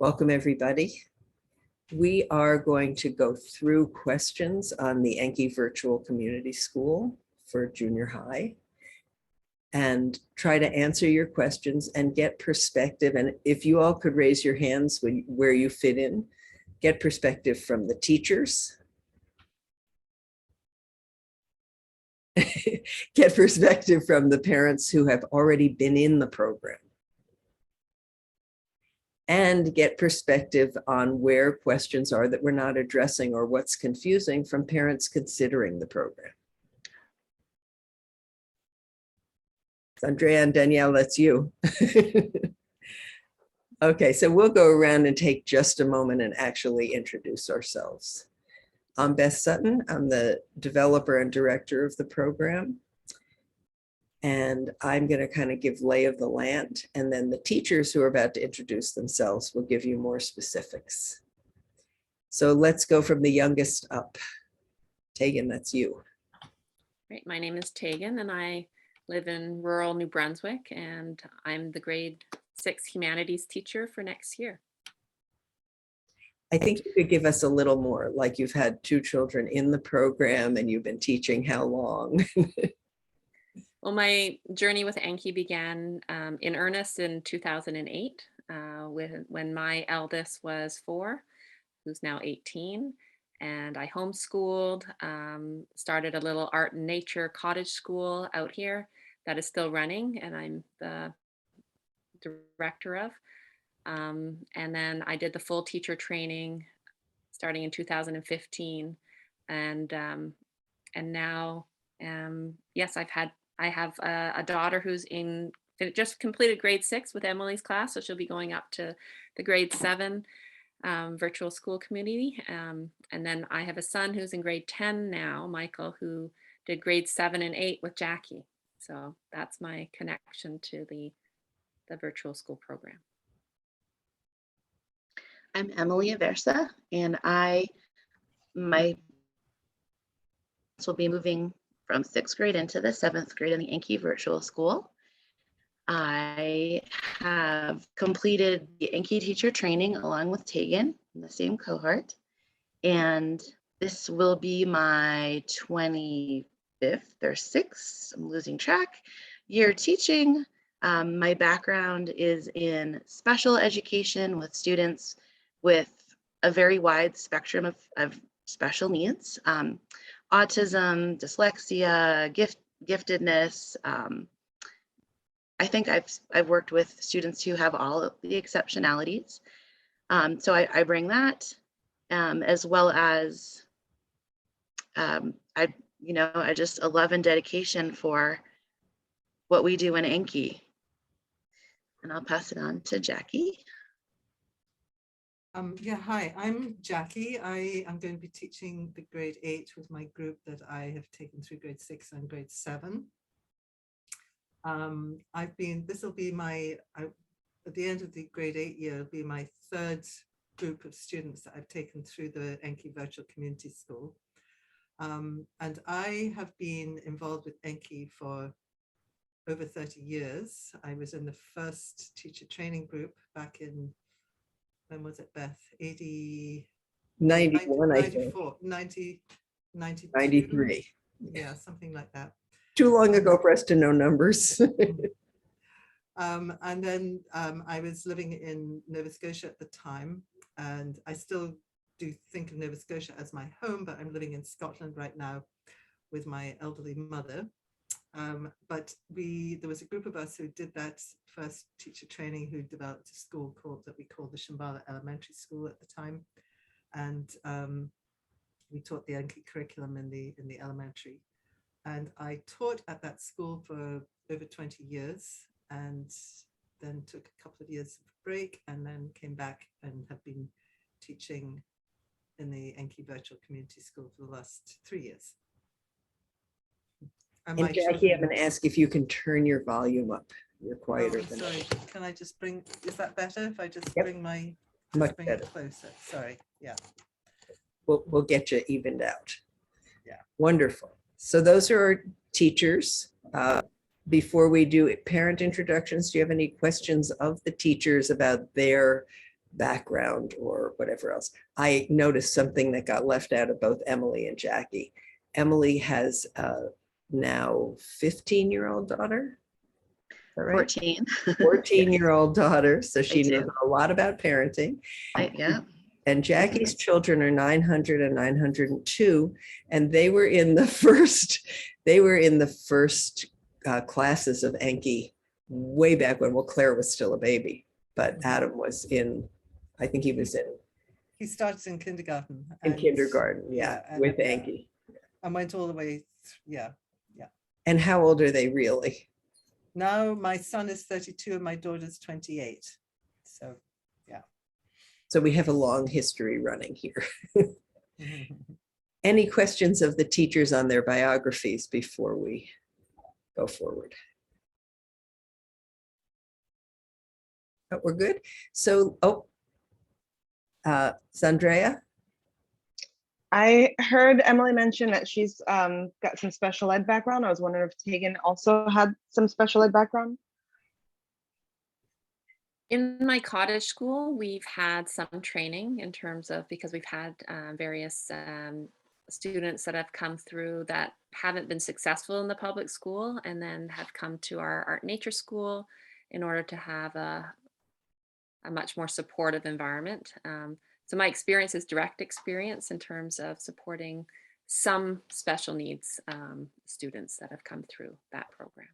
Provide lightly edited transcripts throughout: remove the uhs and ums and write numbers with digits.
Welcome, everybody. We are going to go through questions on the Enki Virtual Community School for junior high and try to answer your questions and get perspective. And if you all could raise your hands where you fit in, get perspective from the teachers, get perspective from the parents who have already been in the program, and get perspective on where questions are that we're not addressing or what's confusing from parents considering the program. Andrea and Danielle, that's you. Okay, so we'll go around and take just a moment and actually introduce ourselves. I'm Beth Sutton. I'm the developer and director of the program. And I'm going to kind of give lay of the land. And then the teachers who are about to introduce themselves will give you more specifics. So let's go from the youngest up. Tegan, that's you. Great. My name is Tegan and I live in rural New Brunswick and I'm the grade 6 humanities teacher for next year. I think you could give us a little more, like you've had 2 children in the program and you've been teaching how long? Well, my journey with Enki began in earnest in 2008 when my eldest was 4, who's now 18. And I homeschooled, started a little art and nature cottage school out here that is still running and I'm the director of. And then I did the full teacher training starting in 2015. And now, yes, I have a daughter who's just completed grade 6 with Emily's class. So she'll be going up to the grade 7 virtual school community. And then I have a son who's in grade 10 now, Michael, who did grade 7 and 8 with Jackie. So that's my connection to the virtual school program. I'm Emily Aversa, and my will be moving from 6th grade into the 7th grade in the Enki Virtual School. I have completed the Enki teacher training along with Tegan in the same cohort, and this will be my 25th or 6th, I'm losing track, year teaching. My background is in special education with students with a very wide spectrum of special needs, autism, dyslexia, giftedness. I think I've worked with students who have all of the exceptionalities. So I bring that, as well as I just a love and dedication for what we do in Enki. And I'll pass it on to Jackie. Yeah, hi, I'm Jackie. I am going to be teaching the grade 8 with my group that I have taken through grade 6 and grade 7. This will be at the end of the grade 8 year, it'll be my 3rd group of students that I've taken through the Enki Virtual Community School. And I have been involved with Enki for over 30 years. I was in the first teacher training group back in, when was it, Beth? 91, 94, 90, 92? 93. Yeah, something like that. Too long ago for us to know numbers. And then I was living in Nova Scotia at the time, and I still do think of Nova Scotia as my home, but I'm living in Scotland right now with my elderly mother. But there was a group of us who did that first teacher training who developed a school that we called the Shambhala Elementary School at the time. And we taught the Enki curriculum in the elementary. And I taught at that school for over 20 years and then took a couple of years of break and then came back and have been teaching in the Enki Virtual Community School for the last 3 years. And Jackie, I'm going to ask if you can turn your volume up. You're quieter than sorry. Can I just is that better if I just Yep. bring Much bring better. it closer? Sorry, yeah. We'll get you evened out. Yeah. Wonderful. So those are our teachers. Before we do parent introductions, do you have any questions of the teachers about their background or whatever else. I noticed something that got left out of both Emily and Jackie. Emily has a now 15-year-old daughter. Is that right? 14. 14-year-old daughter. So she knows do. a lot about parenting. Yeah. And Jackie's children are 900 and 902, and they were in the first classes of Enki way back when, well, Claire was still a baby, but Adam was in, I think he was He started in kindergarten. in kindergarten, yeah, and, with Enki. and went all the way, yeah. And how old are they really? Now my son is 32 and my daughter's 28. So, yeah. So we have a long history running here. Any questions of the teachers on their biographies before we go forward? Oh, we're good. So, Sandrea? I heard Emily mention that she's got some special ed background. I was wondering if Tegan also had some special ed background. In my cottage school, we've had some training in terms of, because we've had various students that have come through that haven't been successful in the public school and then have come to our art nature school in order to have a much more supportive environment. So my experience is direct experience in terms of supporting some special needs students that have come through that program.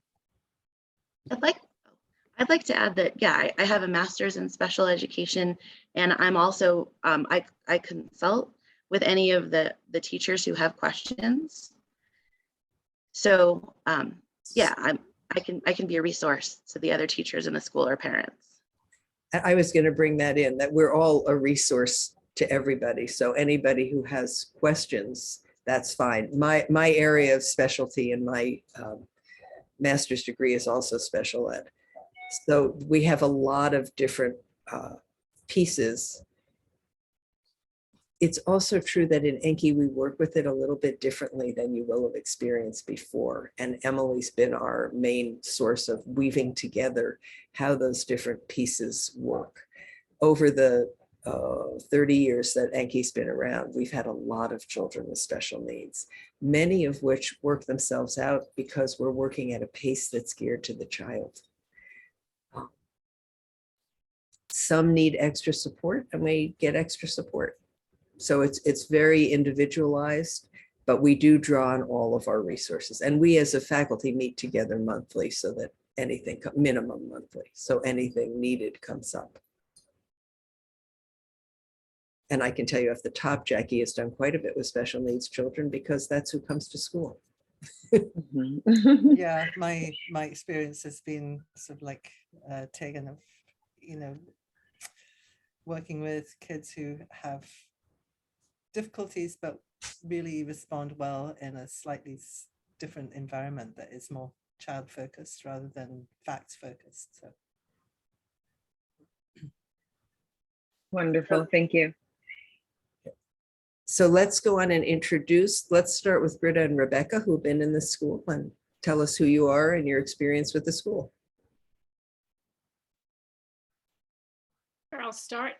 I'd like to add that, yeah, I have a master's in special education, and I'm also, I consult with any of the teachers who have questions. So yeah, I can be a resource to the other teachers in the school or parents. I was going to bring that in, that we're all a resource to everybody. So anybody who has questions, that's fine. My area of specialty in my master's degree is also special ed. So we have a lot of different pieces. It's also true that in Enki, we work with it a little bit differently than you will have experienced before. And Emily's been our main source of weaving together how those different pieces work. Over the 30 years that Enki's been around, we've had a lot of children with special needs, many of which work themselves out because we're working at a pace that's geared to the child. Some need extra support and we get extra support. So it's very individualized, but we do draw on all of our resources. And we as a faculty meet together monthly so that anything, minimum monthly, so anything needed comes up. And I can tell you off the top, Jackie has done quite a bit with special needs children because that's who comes to school. Yeah, my experience has been sort of like taken of, working with kids who have difficulties but really respond well in a slightly different environment that is more child focused rather than facts focused. So Wonderful, thank you. So let's go on and introduce, let's start with Britta and Rebecca, who've been in the school, and tell us who you are and your experience with the school. I'll start.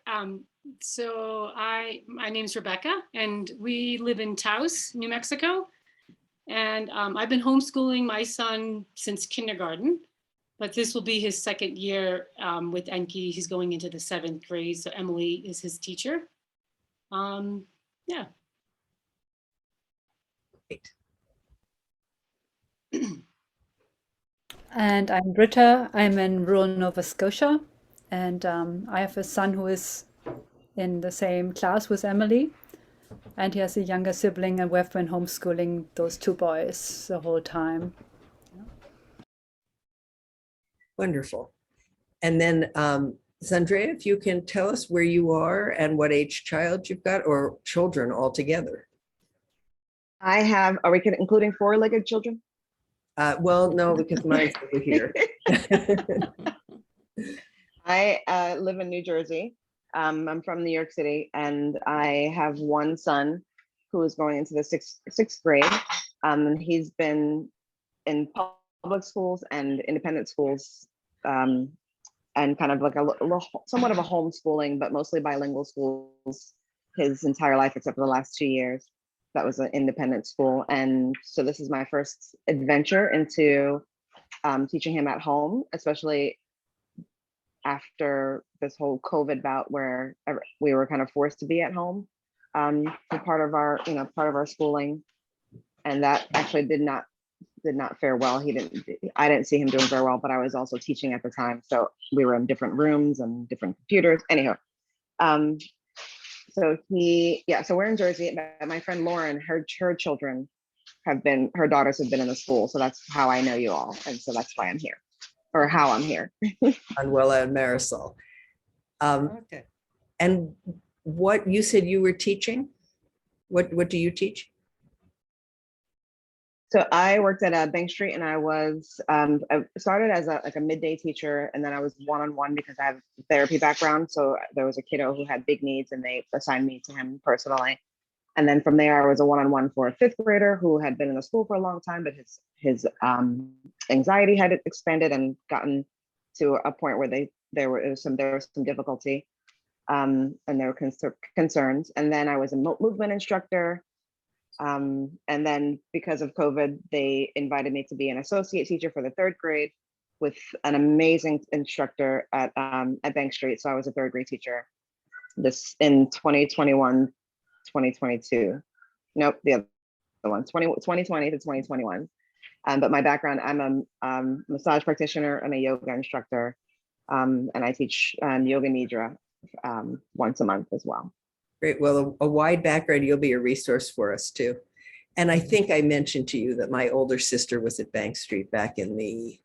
So my name is Rebecca, and we live in Taos, New Mexico. And I've been homeschooling my son since kindergarten, but this will be his second year with Enki. He's going into the 7th grade, so Emily is his teacher. Yeah. Great. And I'm Britta. I'm in rural Nova Scotia, and I have a son who is in the same class with Emily, and he has a younger sibling, and we've been homeschooling those two boys the whole time. Wonderful. And then Sandrea, if you can tell us where you are and what age child you've got, or children altogether. I have, are we including 4-legged children? Well, no, because mine's over here. I live in New Jersey. I'm from New York City, and I have one son who is going into the sixth grade. He's been in public schools and independent schools and kind of like somewhat of a homeschooling, but mostly bilingual schools his entire life, except for the last 2 years. That was an independent school. And so this is my first adventure into teaching him at home, especially after this whole COVID bout where we were kind of forced to be at home for part of our schooling. And that actually did not fare well. I didn't see him doing very well, but I was also teaching at the time. So we were in different rooms and different computers. Anyhow, so we're in Jersey. My friend Lauren, her children her daughters have been in the school. So that's how I know you all. And so that's why I'm here, or how I'm here. Manuela and Marisol. Okay. And what you said you were teaching? What do you teach? So I worked at Bank Street, and I started as a midday teacher, and then I was one-on-one because I have a therapy background. So there was a kiddo who had big needs, and they assigned me to him personally. And then from there, I was a one-on-one for a 5th grader who had been in the school for a long time, but his anxiety had expanded and gotten to a point where there was some difficulty, and there were concerns. And then I was a movement instructor. And then because of COVID, they invited me to be an associate teacher for the 3rd grade with an amazing instructor at Bank Street. So I was a 3rd grade teacher this in 2021, 2022. Nope, the other one, 2020 to 2021. But my background, I'm a massage practitioner and a yoga instructor. And I teach yoga nidra once a month as well. Great. Well, a wide background, you'll be a resource for us too. And I think I mentioned to you that my older sister was at Bank Street back in the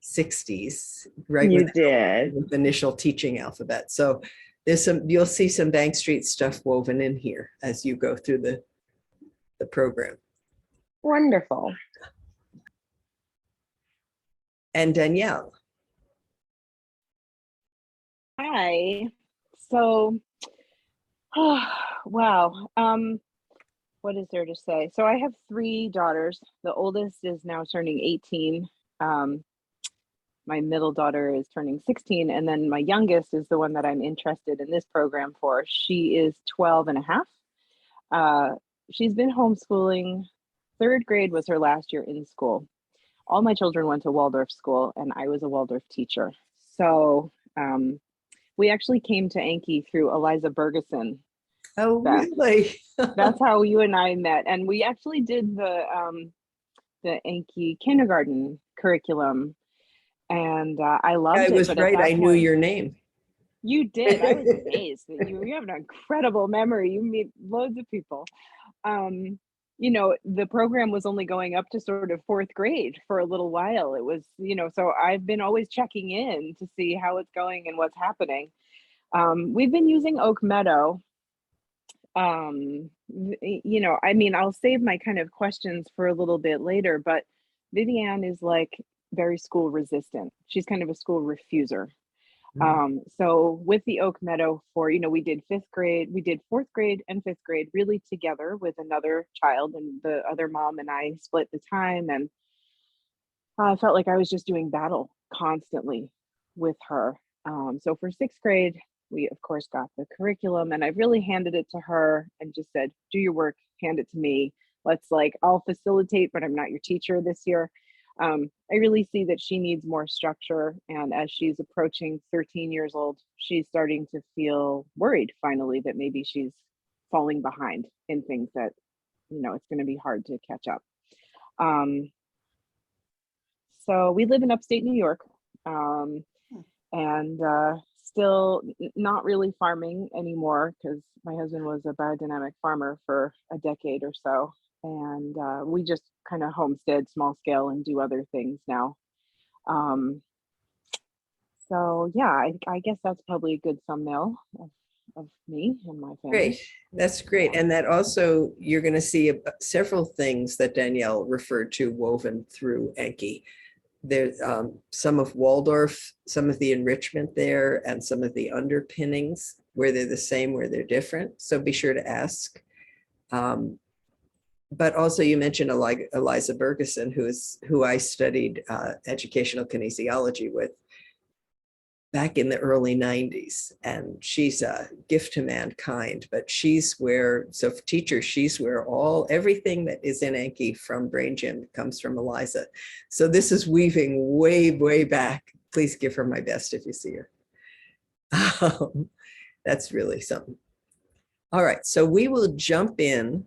60s, right? You with did. the initial teaching alphabet. So you'll see some Bank Street stuff woven in here as you go through the program. Wonderful. And Danielle. Hi. So, wow. What is there to say? So I have 3 daughters. The oldest is now turning 18. My middle daughter is turning 16. And then my youngest is the one that I'm interested in this program for. She is 12 and a half. She's been homeschooling. 3rd grade was her last year in school. All my children went to Waldorf school, and I was a Waldorf teacher. So we actually came to Enki through Eliza Bergeson. Oh, really? That's how you and I met. And we actually did the Enki kindergarten curriculum. And I loved it. I was but at right. that I knew point- your name. You did. I was amazed that you have an incredible memory. You meet loads of people. The program was only going up to sort of 4th grade for a little while. It was, so I've been always checking in to see how it's going and what's happening. We've been using Oak Meadow. I'll save my kind of questions for a little bit later, but Viviane is like very school resistant. She's kind of a school refuser. So with the Oak Meadow we did 5th grade, we did 4th grade and 5th grade really together with another child, and the other mom and I split the time, and I felt like I was just doing battle constantly with her. So for 6th grade, we of course got the curriculum, and I really handed it to her and just said, do your work, hand it to me. I'll facilitate, but I'm not your teacher this year. I really see that she needs more structure. And as she's approaching 13 years old, she's starting to feel worried finally that maybe she's falling behind in things that, it's going to be hard to catch up. So we live in upstate New York, and still not really farming anymore because my husband was a biodynamic farmer for a decade or so. And we just kind of homestead small scale and do other things now. I guess that's probably a good thumbnail of me and my family. Great. That's great. And that also, you're going to see several things that Danielle referred to woven through Enki. There's some of Waldorf, some of the enrichment there, and some of the underpinnings where they're the same, where they're different. So be sure to ask. But also you mentioned Eliza Bergeson, who I studied educational kinesiology with. back in the early 90s, and she's a gift to mankind. But she's where, so for teachers, she's where everything that is in Enki from Brain Gym comes from Eliza. So this is weaving way back. Please give her my best if you see her. That's really something. All right, so we will jump in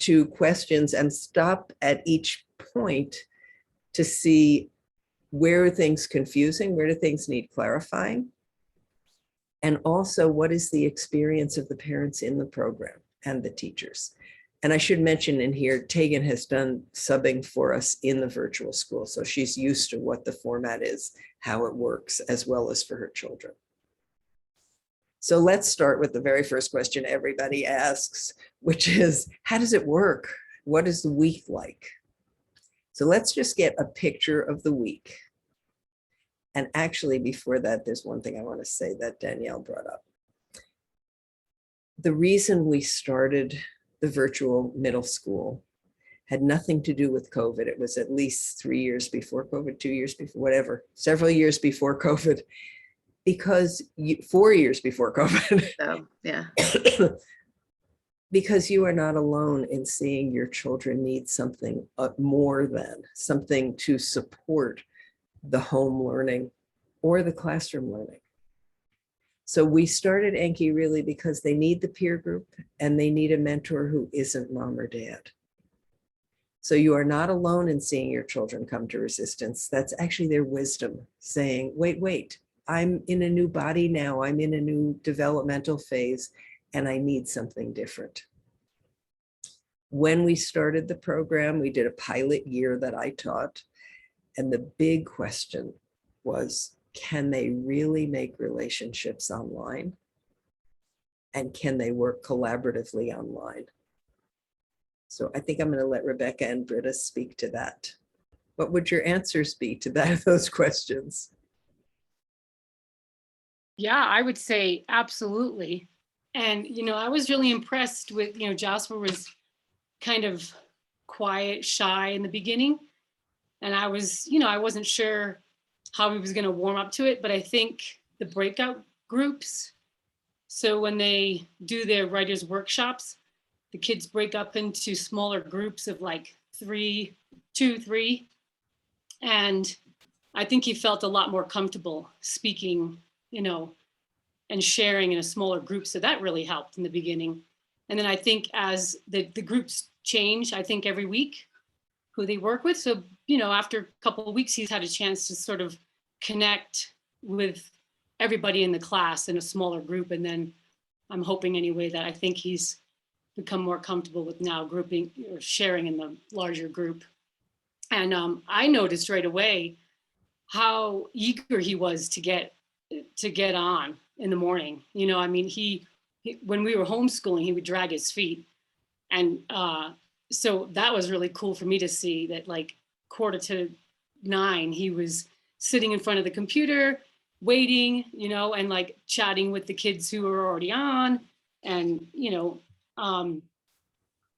to questions and stop at each point to see where are things confusing, where do things need clarifying, and also what is the experience of the parents in the program and the teachers. And I should mention in here, Tegan has done subbing for us in the virtual school, so she's used to what the format is, how it works, as well as for her children. So let's start with the very first question everybody asks, which is, how does it work? What is the week like? So let's just get a picture of the week. And actually, before that, there's one thing I want to say that Danielle brought up. The reason we started the virtual middle school had nothing to do with COVID. It was at least 3 years before COVID, 2 years before, whatever, several years before COVID, because 4 years before COVID. So, yeah. Because you are not alone in seeing your children need something more than something to support the home learning or the classroom learning. So we started Enki really because they need the peer group and they need a mentor who isn't mom or dad. So you are not alone in seeing your children come to resistance. That's actually their wisdom saying, wait, I'm in a new body now. I'm in a new developmental phase and I need something different. When we started the program, we did a pilot year that I taught. And the big question was, can they really make relationships online? And can they work collaboratively online? So I think I'm going to let Rebecca and Britta speak to that. What would your answers be to those questions? Yeah, I would say absolutely. And, I was really impressed with, Jasper was kind of quiet, shy in the beginning. And I was, I wasn't sure how he was going to warm up to it, but I think the breakout groups, so when they do their writers' workshops, the kids break up into smaller groups of like 2, 3. And I think he felt a lot more comfortable speaking, and sharing in a smaller group. So that really helped in the beginning. And then I think as the groups change, I think every week, who they work with. So, after a couple of weeks, he's had a chance to sort of connect with everybody in the class in a smaller group. And then I'm hoping anyway that I think he's become more comfortable with now grouping or sharing in the larger group. And I noticed right away how eager he was to get on in the morning. He when we were homeschooling, he would drag his feet. And so that was really cool for me to see that, like 8:45, he was sitting in front of the computer, waiting, and like chatting with the kids who were already on. And, and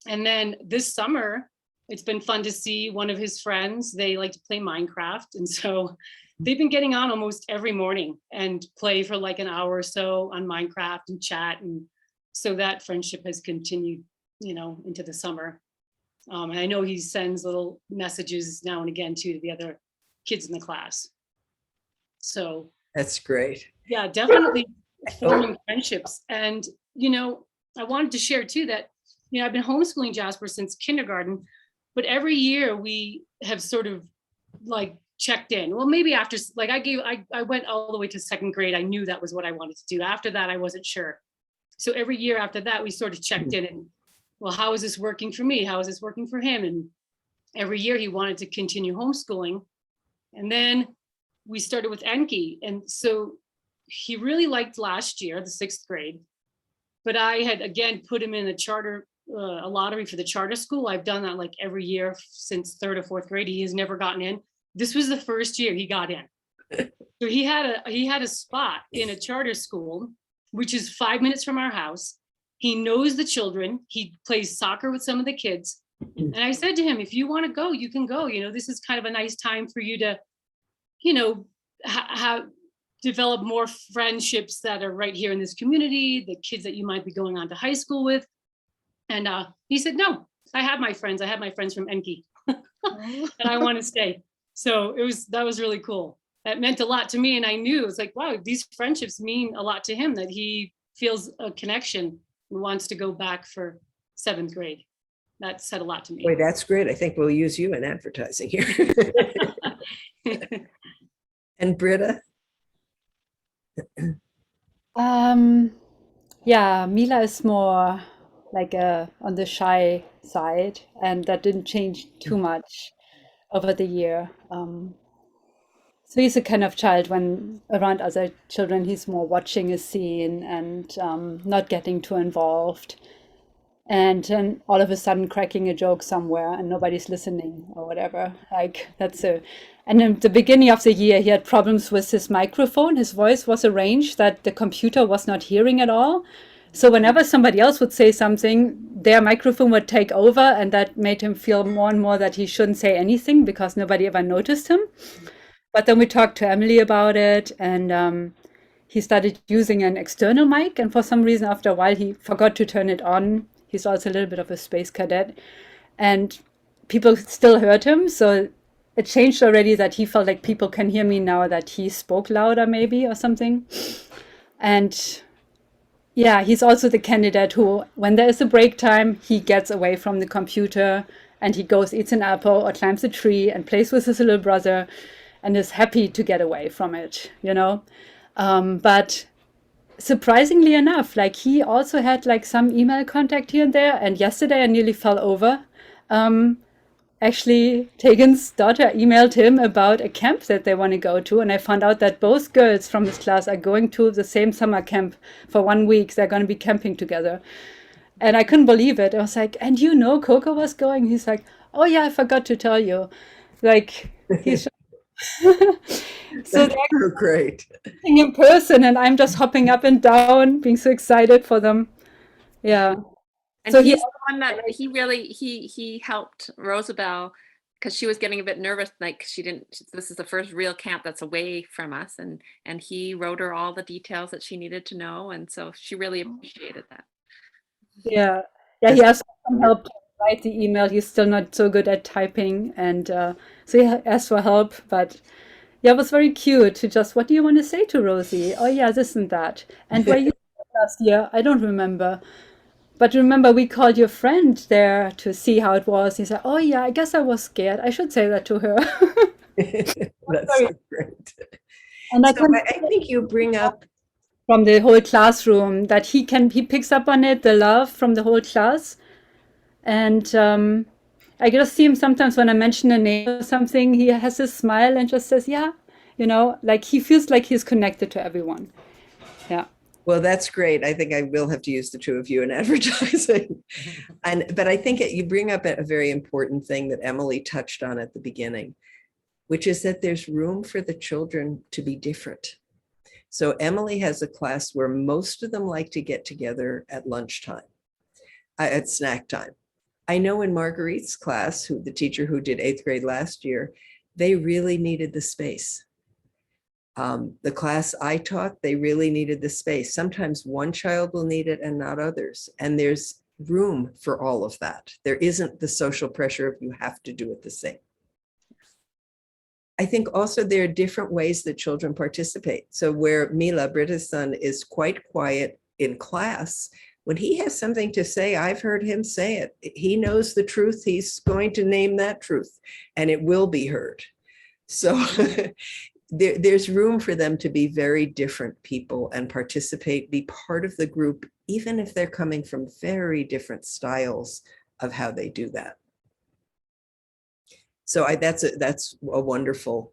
then this summer, it's been fun to see one of his friends. They like to play Minecraft. And so they've been getting on almost every morning and play for like an hour or so on Minecraft and chat. And so that friendship has continued, into the summer. And I know he sends little messages now and again to the other kids in the class. So That's great. yeah, definitely forming friendships. And, I wanted to share too that, I've been homeschooling Jasper since kindergarten, but every year we have sort of like checked in. Well, maybe after, like I went all the way to 2nd grade. I knew that was what I wanted to do. After that, I wasn't sure. So every year after that, we sort of checked in and, well, how is this working for me? How is this working for him? And every year he wanted to continue homeschooling. And then we started with Enki. And so he really liked last year, the 6th grade, but I had again put him in a lottery for the charter school. I've done that like every year since 3rd or 4th grade. He has never gotten in. This was the first year he got in. So he had a spot in a charter school, which is 5 minutes from our house. He knows the children. He plays soccer with some of the kids. And I said to him, if you want to go, you can go. This is kind of a nice time for you to, develop more friendships that are right here in this community, the kids that you might be going on to high school with. And he said, no, I have my friends. I have my friends from Enki and I want to stay. So that was really cool. That meant a lot to me. And I knew, it's like, wow, these friendships mean a lot to him, that he feels a connection and wants to go back for 7th grade. That said a lot to me. Boy, that's great. I think we'll use you in advertising here. And Britta? Yeah, Mila is more like on the shy side, and that didn't change too much over the year. So he's a kind of child when around other children, he's more watching a scene and not getting too involved. And then all of a sudden cracking a joke somewhere and nobody's listening or whatever. Like and in the beginning of the year, he had problems with his microphone. His voice was arranged that the computer was not hearing at all. So whenever somebody else would say something, their microphone would take over, and that made him feel more and more that he shouldn't say anything because nobody ever noticed him. But then we talked to Emily about it, and he started using an external mic. And for some reason, after a while, he forgot to turn it on. He's also a little bit of a space cadet. And people still heard him. So it changed already that he felt like people can hear me now, that he spoke louder maybe or something. And yeah, he's also the candidate who, when there is a break time, he gets away from the computer and he goes, eats an apple or climbs a tree and plays with his little brother and is happy to get away from it, you know. But surprisingly enough, like he also had like some email contact here and there. And yesterday I nearly fell over. Actually, Tegan's daughter emailed him about a camp that they want to go to. And I found out that both girls from his class are going to the same summer camp for 1 week. They're going to be camping together. And I couldn't believe it. I was like, and you know Coco was going? He's like, oh yeah, I forgot to tell you. Like, he's so they're Great. in person, and I'm just hopping up and down, being so excited for them. Yeah. And So he's the one that he really he helped Rosabelle because she was getting a bit nervous, like this is the first real camp that's away from us, and he wrote her all the details that she needed to know, and so she really appreciated that. Yeah, he asked for some help to write the email. He's still not so good at typing, and so he asked for help. But yeah, it was very cute to just, what do you want to say to Rosie? Oh yeah, this and that. And where you last year? I don't remember. But remember, we called your friend there to see how it was. He said, oh yeah, I guess I was scared. I should say that to her. That's so great. And So I think you bring up from the whole classroom that he picks up on it, the love from the whole class. And I just see him sometimes when I mention a name or something, he has a smile and just says, yeah, you know, like he feels like he's connected to everyone. Yeah. Well, that's great. I think I will have to use the two of you in advertising. But I think you bring up a very important thing that Emily touched on at the beginning, which is that there's room for the children to be different. So Emily has a class where most of them like to get together at lunchtime, at snack time. I know in Marguerite's class, the teacher who did 8th grade last year, they really needed the space. The class I taught, they really needed the space. Sometimes one child will need it and not others. And there's room for all of that. There isn't the social pressure of you have to do it the same. I think also there are different ways that children participate. So where Mila, Britta's son, is quite quiet in class, when he has something to say, I've heard him say it. He knows the truth. He's going to name that truth and it will be heard. So there's room for them to be very different people and participate, be part of the group, even if they're coming from very different styles of how they do that. So that's a wonderful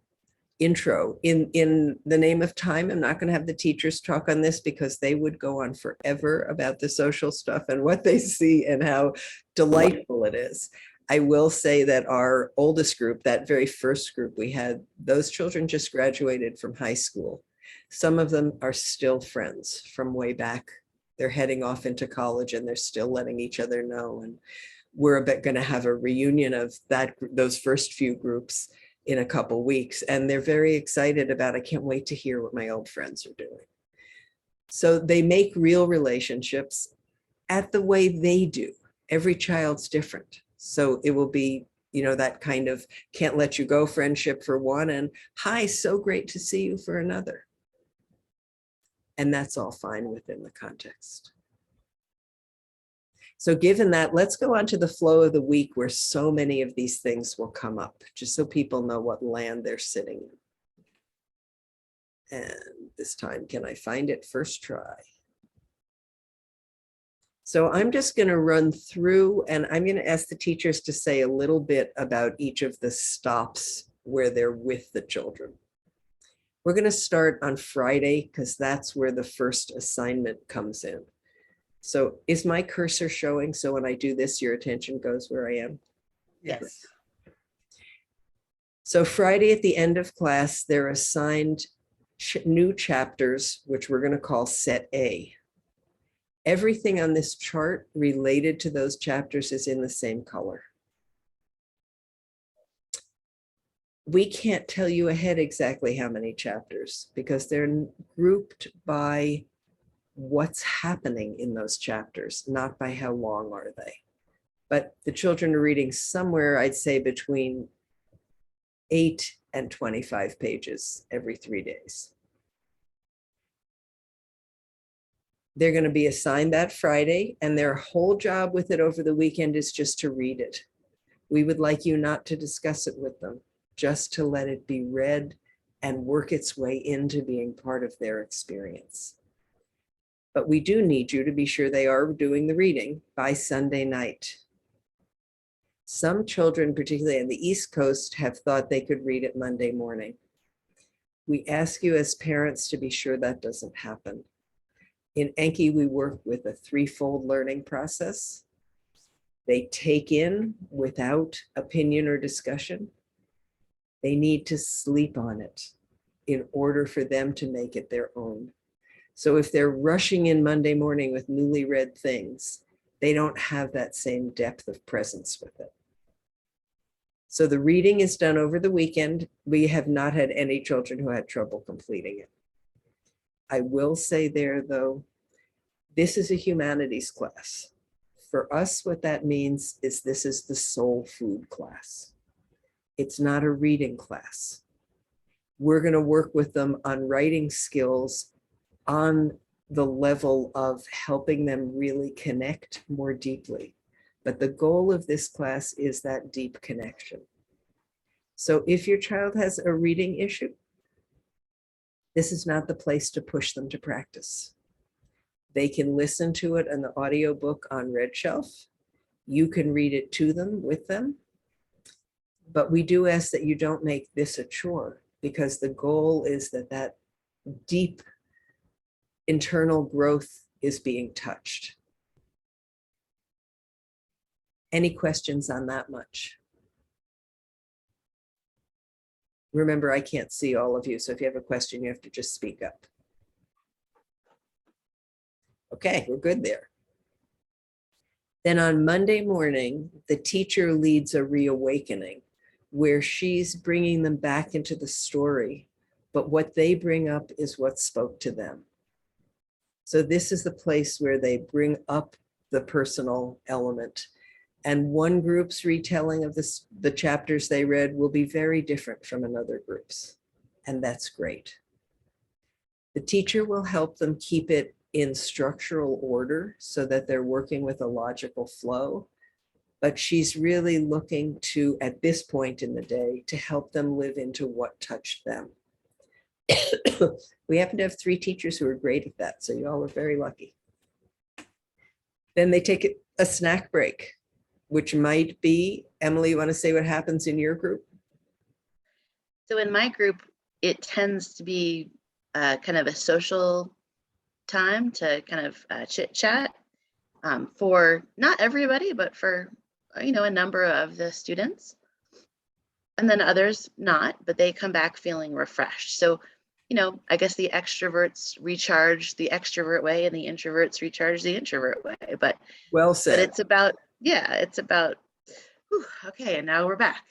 intro. In the name of time, I'm not going to have the teachers talk on this because they would go on forever about the social stuff and what they see and how delightful it is. I will say that our oldest group, that very first group we had, those children just graduated from high school. Some of them are still friends from way back. They're heading off into college and they're still letting each other know. And we're going to have a reunion of those first few groups in a couple weeks, and they're very excited about, I can't wait to hear what my old friends are doing. So they make real relationships at the way they do. Every child's different. So it will be, you know, that kind of can't let you go friendship for one, and hi, so great to see you for another. And that's all fine within the context. So given that, let's go on to the flow of the week where so many of these things will come up, just so people know what land they're sitting in. And this time, can I find it? First try. So I'm just going to run through, and I'm going to ask the teachers to say a little bit about each of the stops where they're with the children. We're going to start on Friday because that's where the first assignment comes in. So is my cursor showing? So when I do this, your attention goes where I am? Yes. So Friday at the end of class, they're assigned new chapters, which we're going to call Set A. Everything on this chart related to those chapters is in the same color. We can't tell you ahead exactly how many chapters because they're grouped by what's happening in those chapters, not by how long are they. But the children are reading somewhere, I'd say, between 8 and 25 pages every 3 days. They're going to be assigned that Friday, and their whole job with it over the weekend is just to read it. We would like you not to discuss it with them, just to let it be read and work its way into being part of their experience. But we do need you to be sure they are doing the reading by Sunday night. Some children, particularly on the East Coast, have thought they could read it Monday morning. We ask you as parents to be sure that doesn't happen. In Enki, we work with a threefold learning process. They take in without opinion or discussion. They need to sleep on it in order for them to make it their own. So if they're rushing in Monday morning with newly read things, they don't have that same depth of presence with it. So the reading is done over the weekend. We have not had any children who had trouble completing it. I will say there, though, this is a humanities class. For us, what that means is this is the soul food class. It's not a reading class. We're going to work with them on writing skills on the level of helping them really connect more deeply. But the goal of this class is that deep connection. So if your child has a reading issue, this is not the place to push them to practice. They can listen to it in the audiobook on Red Shelf. You can read it to them with them. But we do ask that you don't make this a chore, because the goal is that that deep internal growth is being touched. Any questions on that much? Remember, I can't see all of you, so if you have a question, you have to just speak up. Okay, we're good there. Then on Monday morning, the teacher leads a reawakening where she's bringing them back into the story, but what they bring up is what spoke to them. So this is the place where they bring up the personal element. And one group's retelling of the chapters they read will be very different from another group's. And that's great. The teacher will help them keep it in structural order so that they're working with a logical flow. But she's really looking to, at this point in the day, to help them live into what touched them. We happen to have 3 teachers who are great at that, so you all are very lucky. Then they take a snack break, which might be, Emily, you want to say what happens in your group? So in my group, it tends to be kind of a social time to kind of chit chat for not everybody, but for, you know, a number of the students. And then others not, but they come back feeling refreshed. So, you know, I guess the extroverts recharge the extrovert way and the introverts recharge the introvert way. But Well said. But it's about, yeah, it's about, whew, okay, and now we're back.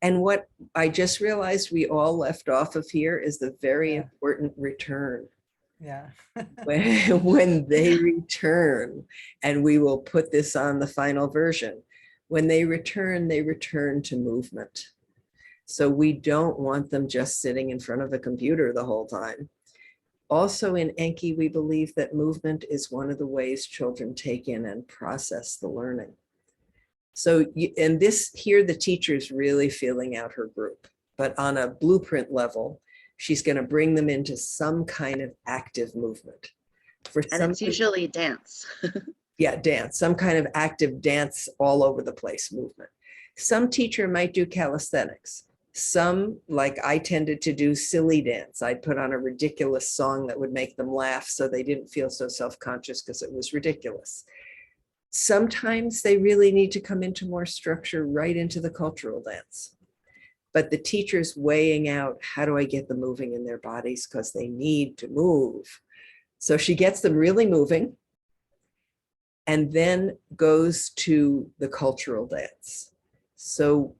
And what I just realized we all left off of here is the very Yeah. important return. Yeah. When they return, and we will put this on the final version, when they return to movement. So we don't want them just sitting in front of a computer the whole time. Also in Enki, we believe that movement is one of the ways children take in and process the learning. So, and this here, the teacher's really feeling out her group, but on a blueprint level, she's going to bring them into some kind of active movement. And it's usually dance. Yeah, dance, some kind of active dance all over the place movement. Some teacher might do calisthenics. Some, like I tended to do silly dance. I'd put on a ridiculous song that would make them laugh so they didn't feel so self-conscious because it was ridiculous. Sometimes they really need to come into more structure right into the cultural dance. But the teacher's weighing out, how do I get them moving in their bodies because they need to move. So she gets them really moving and then goes to the cultural dance. So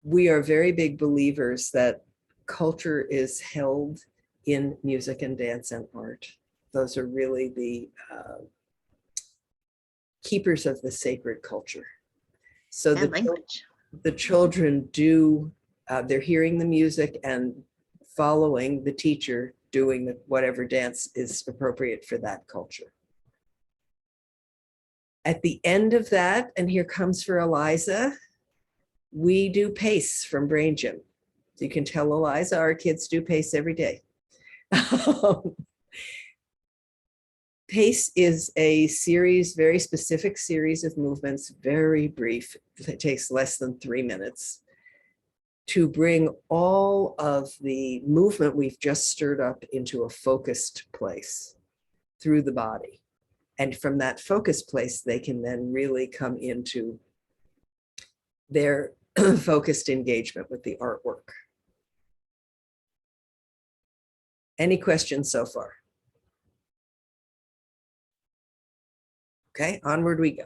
we are very big believers that culture is held in music and dance and art. Those are really the keepers of the sacred culture. So And language. the children do, they're hearing the music and following the teacher doing whatever dance is appropriate for that culture. At the end of that, and here comes for Eliza, we do PACE from Brain Gym. So you can tell Eliza, our kids do PACE every day. PACE is a series, very specific series of movements, very brief. It takes less than 3 minutes to bring all of the movement we've just stirred up into a focused place through the body. And from that focused place, they can then really come into their focused engagement with the artwork. Any questions so far? Okay, onward we go.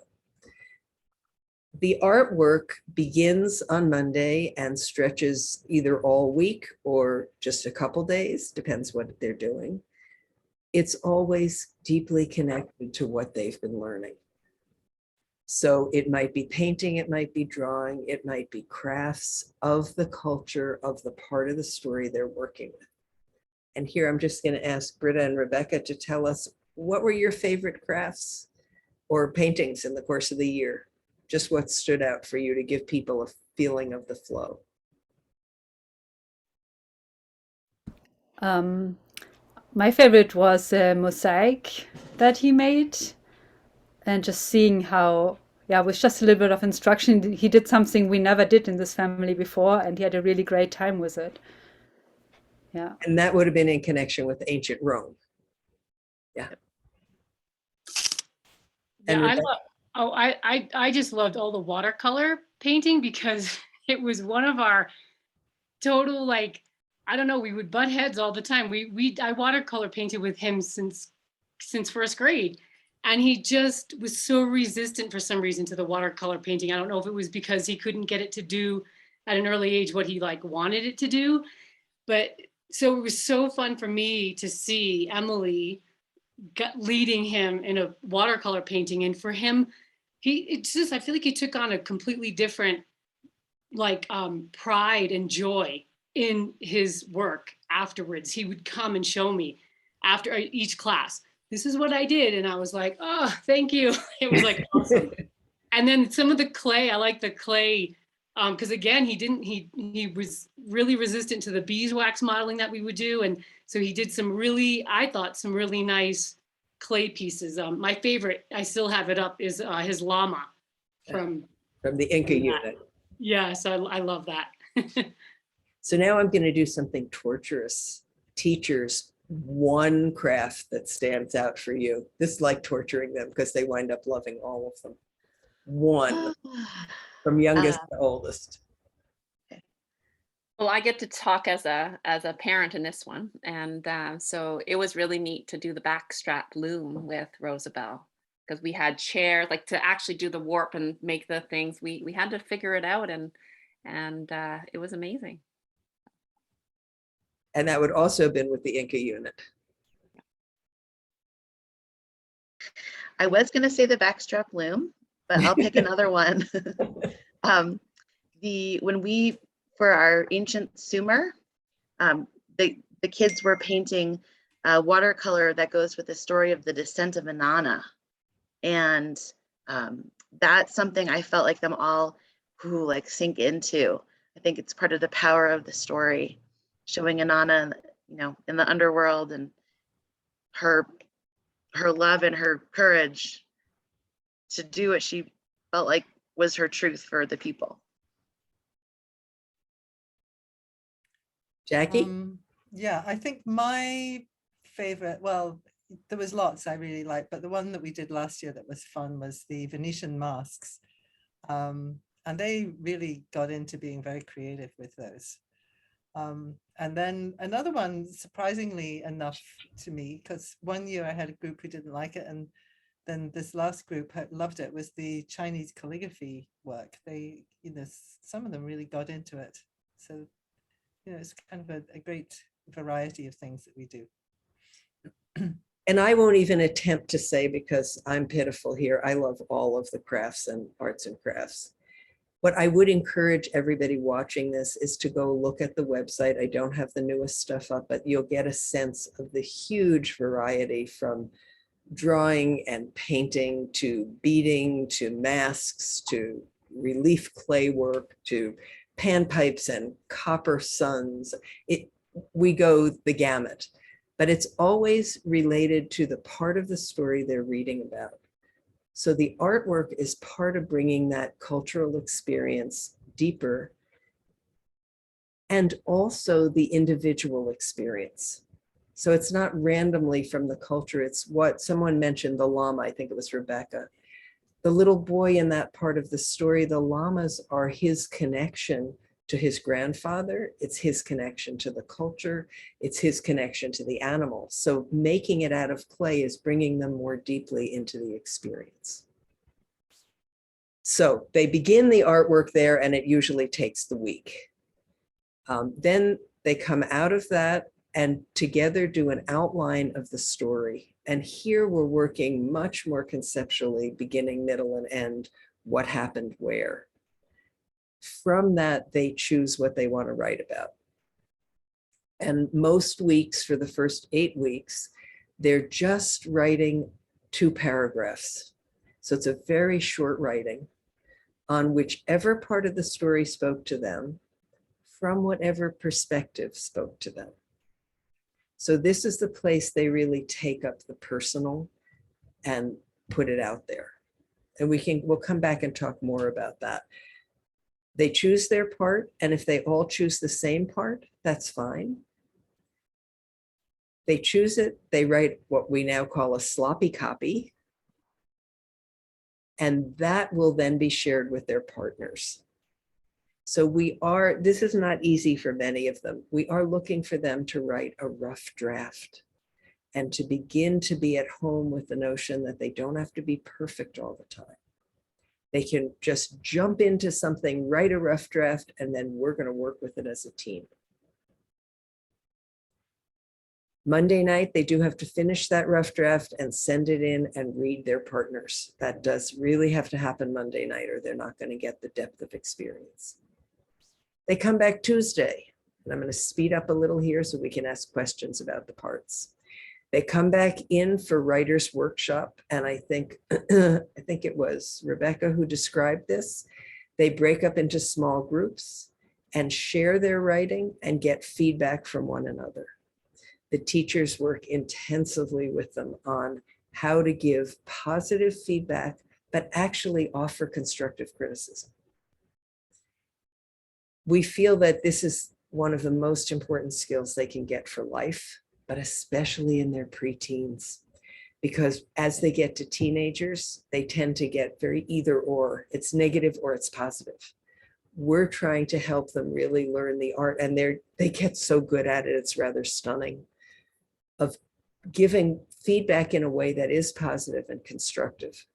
The artwork begins on Monday and stretches either all week or just a couple days, depends what they're doing. It's always deeply connected to what they've been learning. So it might be painting, it might be drawing, it might be crafts of the culture of the part of the story they're working with. And here I'm just going to ask Britta and Rebecca to tell us, what were your favorite crafts or paintings in the course of the year? Just what stood out for you to give people a feeling of the flow. My favorite was a mosaic that he made, and just seeing how, yeah, with just a little bit of instruction, he did something we never did in this family before, and he had a really great time with it. Yeah. And that would have been in connection with ancient Rome. Yeah. And Yeah, Rebecca? I just loved all the watercolor painting because it was one of our total, like, I don't know, we would butt heads all the time. I watercolor painted with him since first grade. And he just was so resistant for some reason to the watercolor painting. I don't know if it was because he couldn't get it to do at an early age what he like wanted it to do. But so it was so fun for me to see Emily leading him in a watercolor painting. And for him, I feel like he took on a completely different like pride and joy in his work afterwards. He would come and show me after each class, this is what I did. And I was like, oh, thank you. It was like awesome. And then some of the clay, I like the clay because again, he was really resistant to the beeswax modeling that we would do. And so he did I thought some really nice clay pieces. My favorite, I still have it up, is his llama from the Inca unit. Yes, I love that. So now I'm going to do something torturous. Teachers, one craft that stands out for you. This is like torturing them because they wind up loving all of them. One, from youngest to oldest. Well, I get to talk as a parent in this one, and so it was really neat to do the backstrap loom with Rosabelle, because we had chairs, like to actually do the warp and make the things. We had to figure it out, and and it was amazing. And that would also have been with the Inca unit. I was going to say the backstrap loom, but I'll pick another one. When we, for our ancient Sumer, the kids were painting watercolor that goes with the story of the descent of Inanna. And that's something I felt like them all like sink into. I think it's part of the power of the story, showing Inanna, in the underworld, and her love and her courage to do what she felt like was her truth for the people. Jackie? Yeah, I think my favorite, well, there was lots I really liked, but the one that we did last year that was fun was the Venetian masks. And they really got into being very creative with those. And then another one, surprisingly enough to me, because one year I had a group who didn't like it, and then this last group loved it, was the Chinese calligraphy work. They, some of them really got into it. So, it's kind of a great variety of things that we do. And I won't even attempt to say, because I'm pitiful here, I love all of the crafts and arts and crafts. What I would encourage everybody watching this is to go look at the website. I don't have the newest stuff up, but you'll get a sense of the huge variety, from drawing and painting to beading to masks to relief clay work to panpipes and copper suns. We go the gamut, but it's always related to the part of the story they're reading about. So the artwork is part of bringing that cultural experience deeper, and also the individual experience. So it's not randomly from the culture. It's what someone mentioned, the llama, I think it was Rebecca. The little boy in that part of the story, the llamas are his connection to his grandfather. It's his connection to the culture. It's his connection to the animal. So making it out of clay is bringing them more deeply into the experience. So they begin the artwork there, and it usually takes the week. Then they come out of that and together do an outline of the story. And here we're working much more conceptually, beginning, middle, and end, what happened where. From that, they choose what they want to write about. And most weeks, for the first 8 weeks, they're just writing 2 paragraphs. So it's a very short writing on whichever part of the story spoke to them, from whatever perspective spoke to them. So this is the place they really take up the personal and put it out there. And we'll come back and talk more about that. They choose their part, and if they all choose the same part, that's fine. They choose it, they write what we now call a sloppy copy, and that will then be shared with their partners. So this is not easy for many of them. We are looking for them to write a rough draft and to begin to be at home with the notion that they don't have to be perfect all the time. They can just jump into something, write a rough draft, and then we're going to work with it as a team. Monday night, they do have to finish that rough draft and send it in and read their partners. That does really have to happen Monday night, or they're not going to get the depth of experience. They come back Tuesday, and I'm going to speed up a little here so we can ask questions about the parts. They come back in for writer's workshop, and I think it was Rebecca who described this. They break up into small groups and share their writing and get feedback from one another. The teachers work intensively with them on how to give positive feedback, but actually offer constructive criticism. We feel that this is one of the most important skills they can get for life, but especially in their preteens, because as they get to teenagers, they tend to get very either or. It's negative or it's positive. We're trying to help them really learn the art, and they get so good at it, it's rather stunning, of giving feedback in a way that is positive and constructive.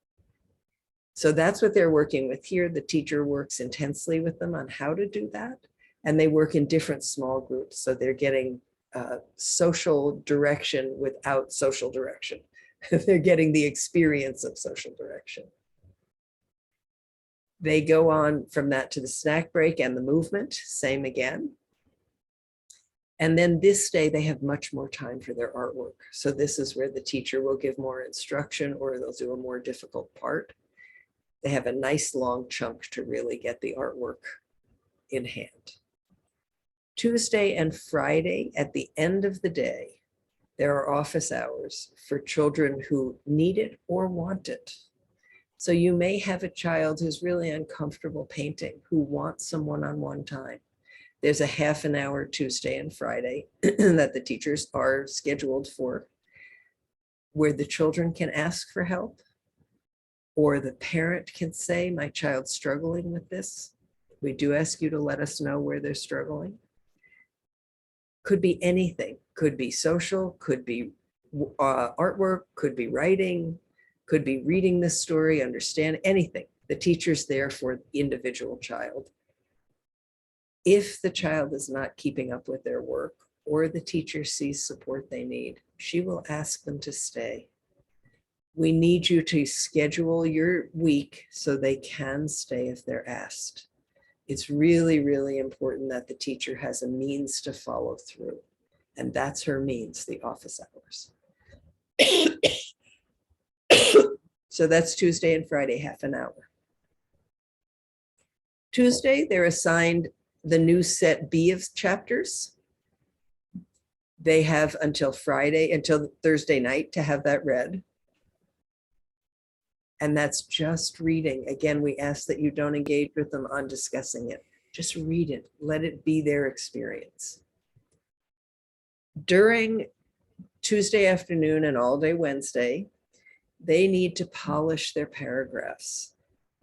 So that's what they're working with here. The teacher works intensely with them on how to do that. And they work in different small groups. So they're getting social direction without social direction. They're getting the experience of social direction. They go on from that to the snack break and the movement, same again. And then this day they have much more time for their artwork. So this is where the teacher will give more instruction or they'll do a more difficult part. They have a nice long chunk to really get the artwork in hand. Tuesday and Friday at the end of the day, there are office hours for children who need it or want it. So you may have a child who's really uncomfortable painting, who wants some one-on-one time. There's a half an hour Tuesday and Friday that the teachers are scheduled for, where the children can ask for help, or the parent can say, my child's struggling with this. We do ask you to let us know where they're struggling. Could be anything, could be social, could be artwork, could be writing, could be reading this story, understand anything. The teacher's there for the individual child. If the child is not keeping up with their work or the teacher sees support they need, she will ask them to stay. We need you to schedule your week so they can stay if they're asked. It's really, really important that the teacher has a means to follow through. And that's her means, the office hours. So that's Tuesday and Friday, half an hour. Tuesday, they're assigned the new set B of chapters. They have until Friday, until Thursday night to have that read. And that's just reading. Again, we ask that you don't engage with them on discussing it. Just read it. Let it be their experience. During Tuesday afternoon and all day Wednesday, they need to polish their paragraphs,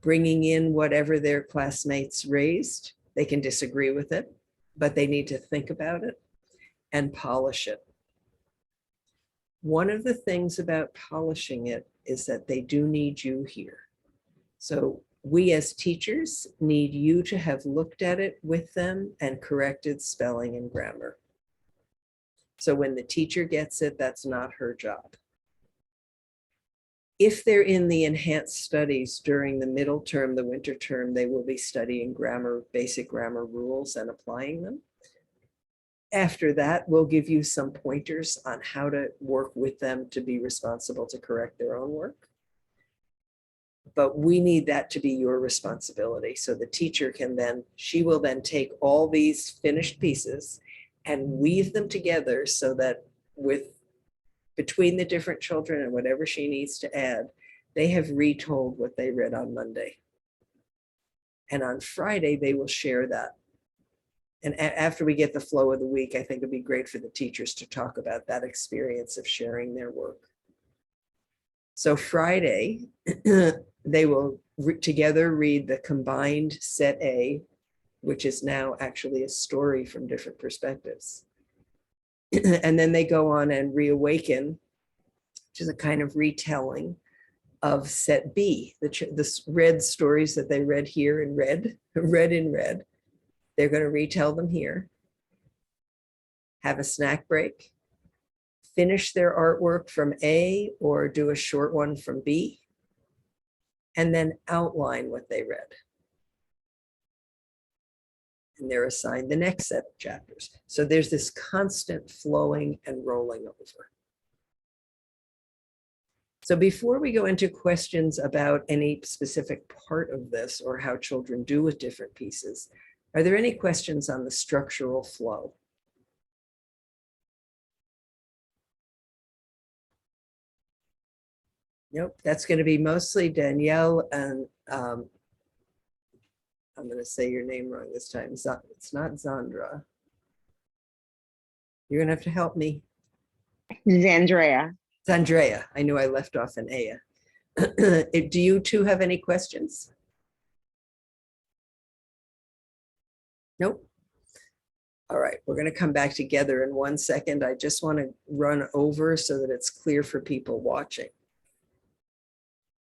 bringing in whatever their classmates raised. They can disagree with it, but they need to think about it and polish it. One of the things about polishing it is that they do need you here. So we as teachers need you to have looked at it with them and corrected spelling and grammar. So when the teacher gets it, that's not her job. If they're in the enhanced studies during the middle term, the winter term, they will be studying grammar, basic grammar rules and applying them. After that, we'll give you some pointers on how to work with them to be responsible to correct their own work. But we need that to be your responsibility. So the teacher can then, she will then take all these finished pieces and weave them together so that between the different children and whatever she needs to add, they have retold what they read on Monday. And on Friday, they will share that. And after we get the flow of the week, I think it'd be great for the teachers to talk about that experience of sharing their work. So Friday, they will together read the combined set A, which is now actually a story from different perspectives. And then they go on and reawaken, which is a kind of retelling of set B, the read stories that they read here and read in red. They're going to retell them here, have a snack break, finish their artwork from A or do a short one from B, and then outline what they read. And they're assigned the next set of chapters. So there's this constant flowing and rolling over. So before we go into questions about any specific part of this or how children do with different pieces, are there any questions on the structural flow? Nope, that's going to be mostly Danielle and I'm going to say your name wrong this time. It's not Zandra. You're going to have to help me. Zandrea. It's Andrea. I knew I left off an Aya. Do you two have any questions? Nope. All right, we're going to come back together in 1 second. I just want to run over so that it's clear for people watching.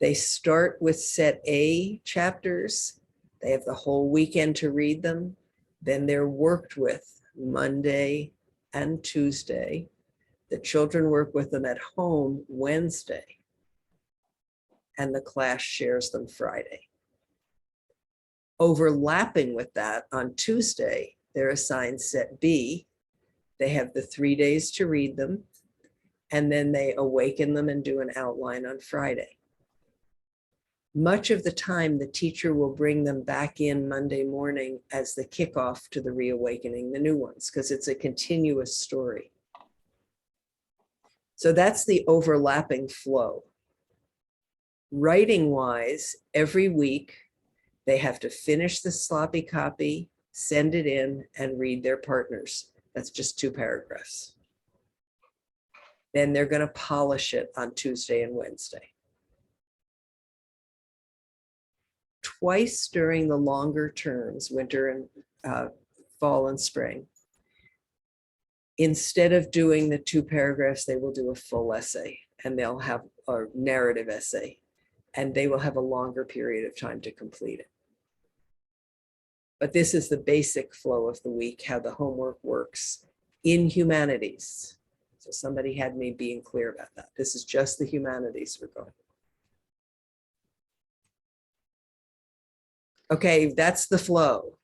They start with set A chapters. They have the whole weekend to read them. Then they're worked with Monday and Tuesday. The children work with them at home Wednesday, and the class shares them Friday. Overlapping with that, on Tuesday, they're assigned set B. They have the 3 days to read them, and then they awaken them and do an outline on Friday. Much of the time, the teacher will bring them back in Monday morning as the kickoff to the reawakening the new ones, because it's a continuous story. So that's the overlapping flow. Writing wise, every week, they have to finish the sloppy copy, send it in, and read their partners. That's just 2 paragraphs. Then they're going to polish it on Tuesday and Wednesday. Twice during the longer terms, winter and fall and spring, instead of doing the 2 paragraphs, they will do a full essay, and they'll have a narrative essay, and they will have a longer period of time to complete it. But this is the basic flow of the week, how the homework works in humanities. So somebody had me being clear about that. This is just the humanities we're going. Okay, that's the flow.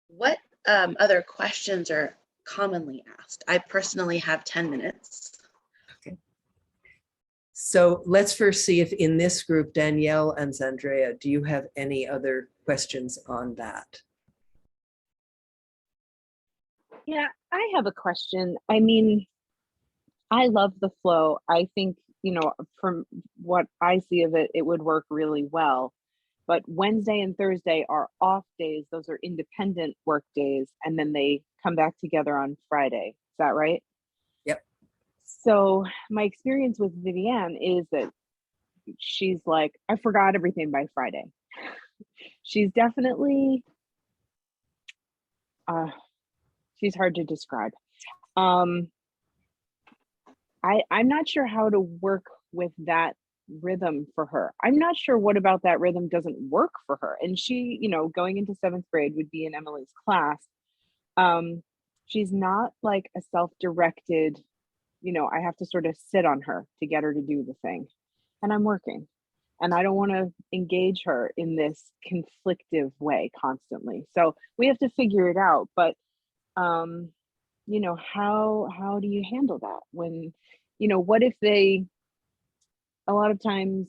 What other questions are commonly asked? I personally have 10 minutes. Okay. So let's first see if in this group, Danielle and Zandrea, do you have any other questions on that? Yeah, I have a question. I mean, I love the flow. I think, you know, from what I see of it, it would work really well. But Wednesday and Thursday are off days. Those are independent work days. And then they come back together on Friday. Is that right? Yep. So my experience with Vivienne is that she's like, I forgot everything by Friday. She's definitely, she's hard to describe. I'm not sure how to work with that rhythm for her. I'm not sure what about that rhythm doesn't work for her. And she, you know, going into 7th grade would be in Emily's class. She's not like a self-directed, you know, I have to sort of sit on her to get her to do the thing. And I'm working. And I don't want to engage her in this conflictive way constantly. So we have to figure it out. But you know, how do you handle that when, you know, what if they, a lot of times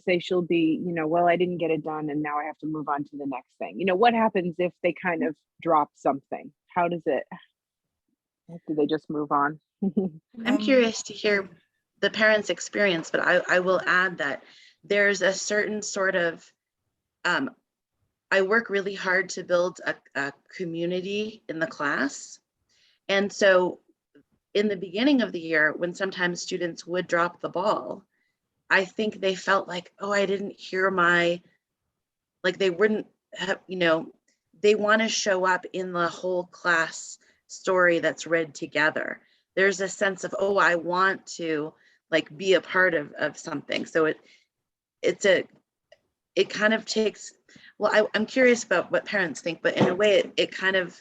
say she'll be, you know, well, I didn't get it done and now I have to move on to the next thing. You know, what happens if they kind of drop something? How does it, do they just move on? I'm curious to hear the parents' experience, but I will add that there's a certain sort of, I work really hard to build a community in the class. And so in the beginning of the year, when sometimes students would drop the ball, I think they felt like, oh, I didn't hear my, like they wouldn't have, you know, they want to show up in the whole class story that's read together. There's a sense of, oh, I want to like be a part of something. So it kind of takes, well, I'm curious about what parents think, but in a way it kind of,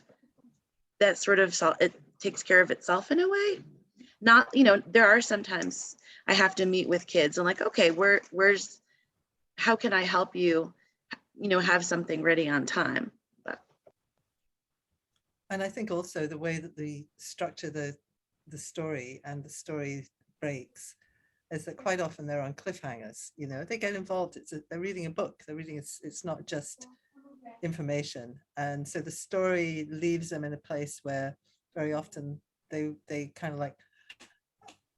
that sort of, it takes care of itself in a way. Not, you know, there are sometimes I have to meet with kids and like, okay, where's, how can I help you, you know, have something ready on time. But. And I think also the way that the structure, the story and the story breaks is that quite often they're on cliffhangers, you know, they get involved. They're reading a book, they're reading, it's not just information. And so the story leaves them in a place where very often they kind of like,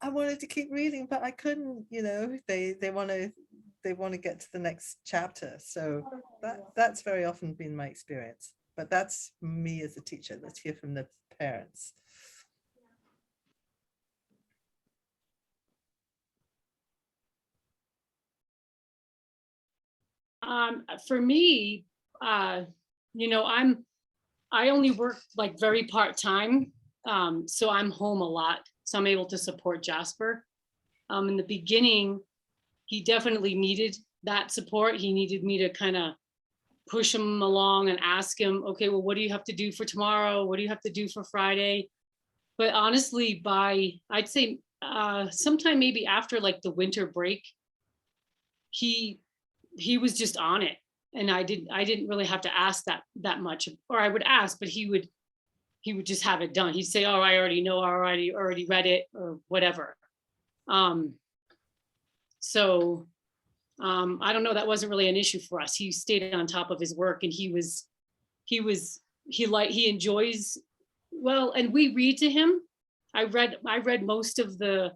I wanted to keep reading, but I couldn't, you know, they want to get to the next chapter. So that's very often been my experience, but that's me as a teacher. Let's hear from the parents. For me, you know, I only work like very part-time. So I'm home a lot. So I'm able to support Jasper. In the beginning, he definitely needed that support. He needed me to kind of push him along and ask him, okay, well, what do you have to do for tomorrow? What do you have to do for Friday? But honestly, I'd say sometime maybe after like the winter break, he was just on it. And I didn't really have to ask that much, or I would ask, but he would just have it done. He'd say, oh, I already know, I already read it, or whatever. So I don't know, that wasn't really an issue for us. He stayed on top of his work, and he enjoys, well, and we read to him. I read most of the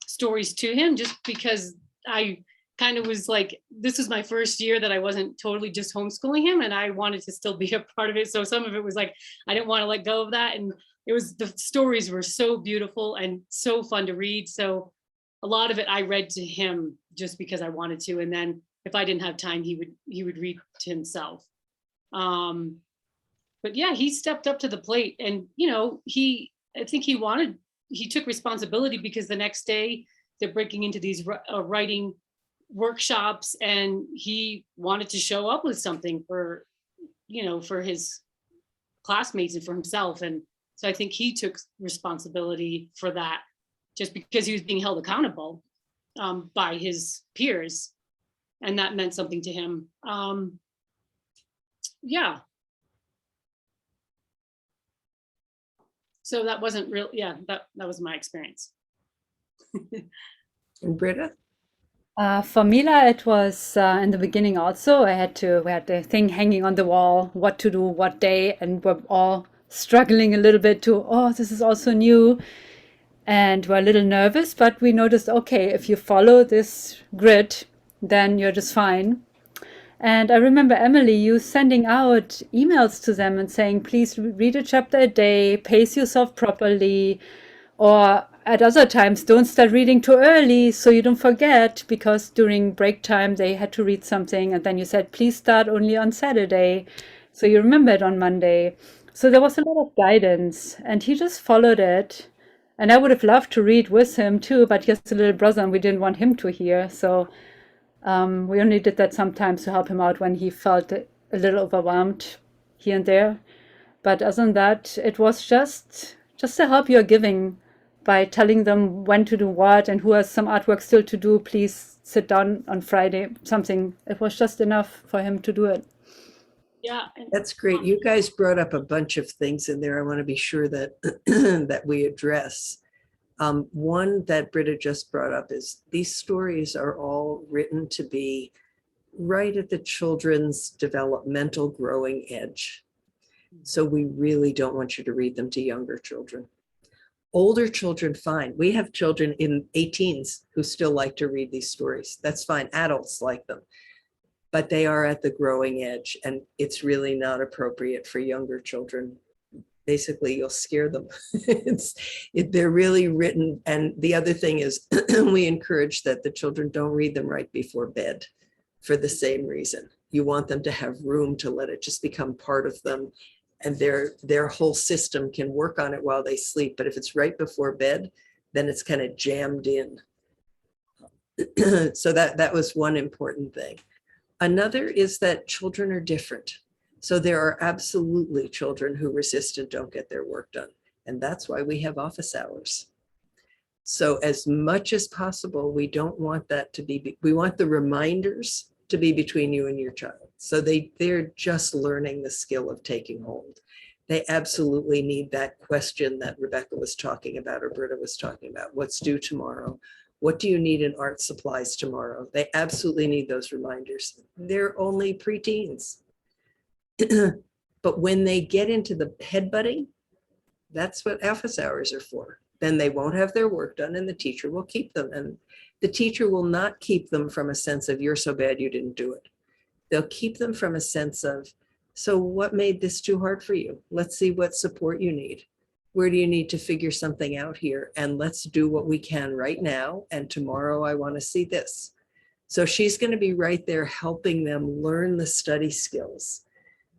stories to him, just because I kind of was like, this was my first year that I wasn't totally just homeschooling him, and I wanted to still be a part of it. So some of it was like, I didn't want to let go of that. And the stories were so beautiful and so fun to read. So a lot of it I read to him just because I wanted to. And then if I didn't have time, he would read to himself. But yeah, he stepped up to the plate, and, I think he took responsibility, because the next day they're breaking into these writing workshops, and he wanted to show up with something for his classmates and for himself. And so I think he took responsibility for that, just because he was being held accountable by his peers, and that meant something to him. Yeah. So that wasn't real. Yeah, that was my experience. And Britta? For Mila, it was in the beginning also. We had the thing hanging on the wall, what to do, what day, and we're all struggling a little bit this is also new. And we're a little nervous, but we noticed, okay, if you follow this grid, then you're just fine. And I remember, Emily, you sending out emails to them and saying, please read a chapter a day, pace yourself properly, or at other times, don't start reading too early so you don't forget, because during break time they had to read something. And then you said, please start only on Saturday, so you remember it on Monday. So there was a lot of guidance, and he just followed it. And I would have loved to read with him too, but he has a little brother and we didn't want him to hear. So we only did that sometimes to help him out when he felt a little overwhelmed here and there. But other than that, it was just the help you're giving by telling them when to do what, and who has some artwork still to do, please sit down on Friday, something. It was just enough for him to do it. Yeah. That's great. You guys brought up a bunch of things in there I want to be sure that that we address. One that Britta just brought up is these stories are all written to be right at the children's developmental growing edge. So we really don't want you to read them to younger children. Older children, fine. We have children in 18s who still like to read these stories. That's fine. Adults like them. But they are at the growing edge, and it's really not appropriate for younger children. Basically, you'll scare them. They're really written. And the other thing is we encourage that the children don't read them right before bed for the same reason. You want them to have room to let it just become part of them, and their whole system can work on it while they sleep. But if it's right before bed, then it's kind of jammed in. So that was one important thing. Another is that children are different. So there are absolutely children who resist and don't get their work done. And that's why we have office hours. So as much as possible, we don't want that to be, we want the reminders to be between you and your child. So they're just learning the skill of taking hold. They absolutely need that question that Rebecca was talking about, or Britta was talking about. What's due tomorrow? What do you need in art supplies tomorrow? They absolutely need those reminders. They're only preteens. But when they get into the headbutting, that's what office hours are for. Then they won't have their work done, and the teacher will keep them. And the teacher will not keep them from a sense of, you're so bad you didn't do it. They'll keep them from a sense of, so what made this too hard for you? Let's see what support you need. Where do you need to figure something out here? And let's do what we can right now. And tomorrow I want to see this. So she's going to be right there helping them learn the study skills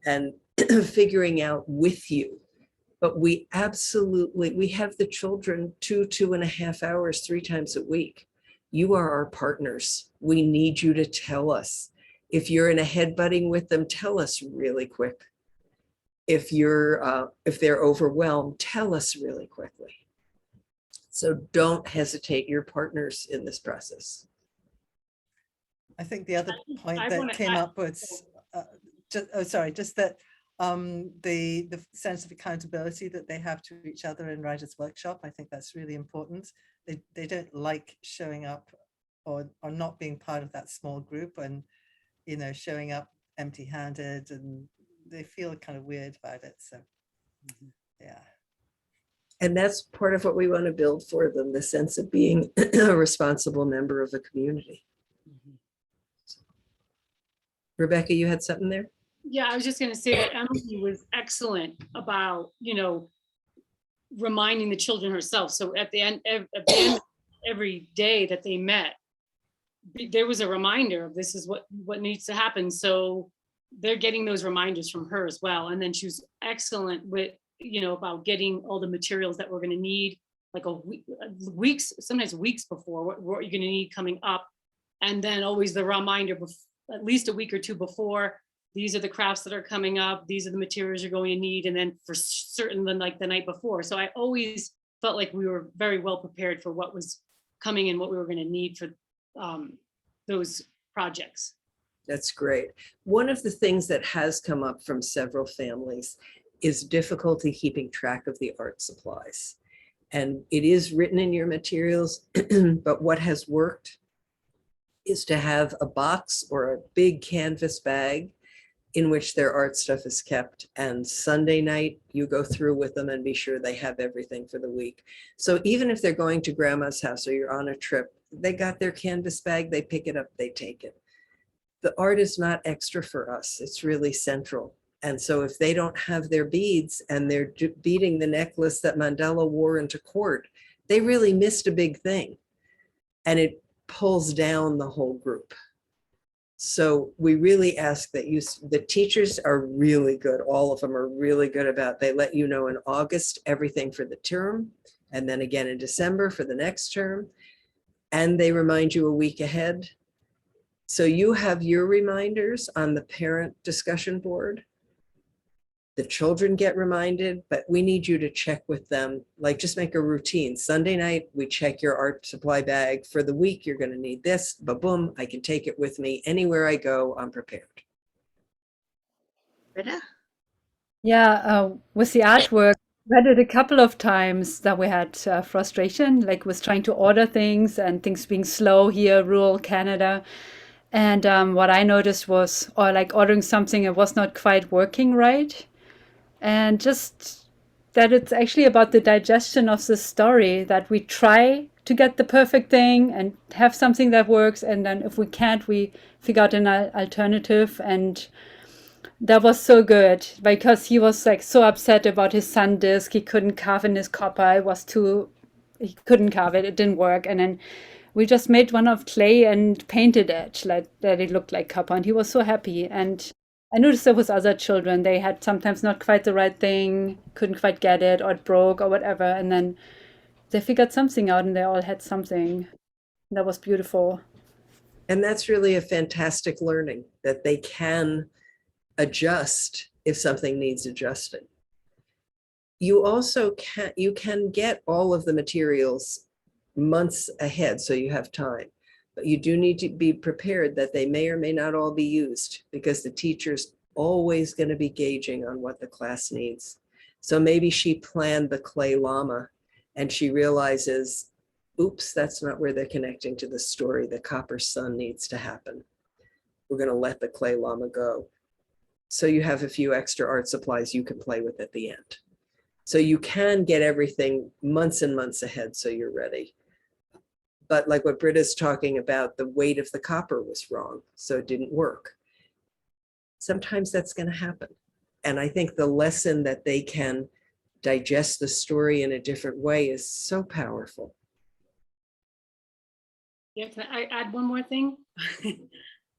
and figuring out with you. But we have the children 2.5 hours, 3 times a week. you are our partners. We need you to tell us. If you're in a headbutting with them, tell us really quick. If they're overwhelmed, tell us really quickly. So don't hesitate, you're partners in this process. I think the other point I that wanna- came up was, just that the sense of accountability that they have to each other in Writers' Workshop. I think that's really important. They don't like showing up or not being part of that small group and, you know, showing up empty-handed, and they feel kind of weird about it. So, yeah. And that's part of what we want to build for them, the sense of being a responsible member of a community. Rebecca, you had something there? Yeah, I was just going to say that Emily was excellent about, you know, reminding the children herself. So at the end of every day that they met, there was a reminder of this is what needs to happen. So they're getting those reminders from her as well. And then she was excellent with, you know, about getting all the materials that we're going to need, like weeks, sometimes weeks before what you're going to need coming up. And then always the reminder, at least a week or two before, these are the crafts that are coming up, these are the materials you're going to need, and then for certain than like the night before. So I always felt like we were very well prepared for what was coming and what we were going to need for those projects. That's great. One of the things that has come up from several families is difficulty keeping track of the art supplies. And it is written in your materials, but what has worked is to have a box or a big canvas bag in which their art stuff is kept. And Sunday night, you go through with them and be sure they have everything for the week. So even if they're going to grandma's house or you're on a trip, they got their canvas bag, they pick it up, they take it. The art is not extra for us. It's really central. And so if they don't have their beads and they're beading the necklace that Mandela wore into court, they really missed a big thing. And it pulls down the whole group. So we really ask that the teachers are really good. All of them are really good about, they let you know in August, everything for the term, and then again in December for the next term. And they remind you a week ahead. So you have your reminders on the parent discussion board. The children get reminded, but we need you to check with them. Like just make a routine. Sunday night, we check your art supply bag. For the week, you're going to need this, but boom, I can take it with me. Anywhere I go, I'm prepared. Britta? Yeah, with the artwork, we had it a couple of times that we had frustration, like with trying to order things and things being slow here, rural Canada. And what I noticed was, or like ordering something, it was not quite working right. And just that it's actually about the digestion of the story, that we try to get the perfect thing and have something that works. And then if we can't, we figure out an alternative. And that was so good because he was like so upset about his sun disk. He couldn't carve in his copper. He couldn't carve it. It didn't work. And then we just made one of clay and painted it like that. It looked like copper, and he was so happy. And I noticed there was other children. They had sometimes not quite the right thing, couldn't quite get it, or it broke or whatever. And then they figured something out, and they all had something. That was beautiful. And that's really a fantastic learning, that they can adjust if something needs adjusting. You also can get all of the materials months ahead, so you have time. But you do need to be prepared that they may or may not all be used, because the teacher's always going to be gauging on what the class needs. So maybe she planned the clay llama and she realizes, oops, that's not where they're connecting to the story. The copper sun needs to happen. We're going to let the clay llama go. So you have a few extra art supplies you can play with at the end. So you can get everything months and months ahead so you're ready. But like what Britta's talking about, the weight of the copper was wrong, so it didn't work. Sometimes that's going to happen. And I think the lesson that they can digest the story in a different way is so powerful. Yeah, can I add one more thing?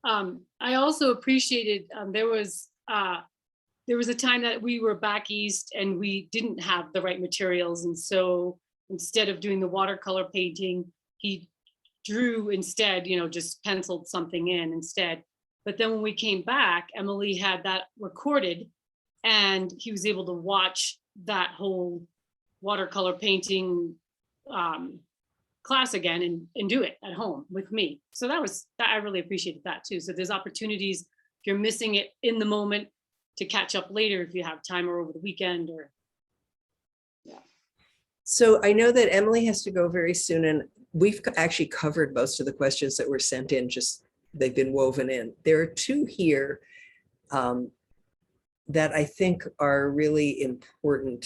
I also appreciated, there was a time that we were back east and we didn't have the right materials. And so instead of doing the watercolor painting, he drew instead, just penciled something in instead. But then when we came back, Emily had that recorded, and he was able to watch that whole watercolor painting class again and do it at home with me. So I really appreciated that too. So there's opportunities, if you're missing it in the moment, to catch up later if you have time, or over the weekend, or So I know that Emily has to go very soon, and we've actually covered most of the questions that were sent in, just they've been woven in. There are two here that I think are really important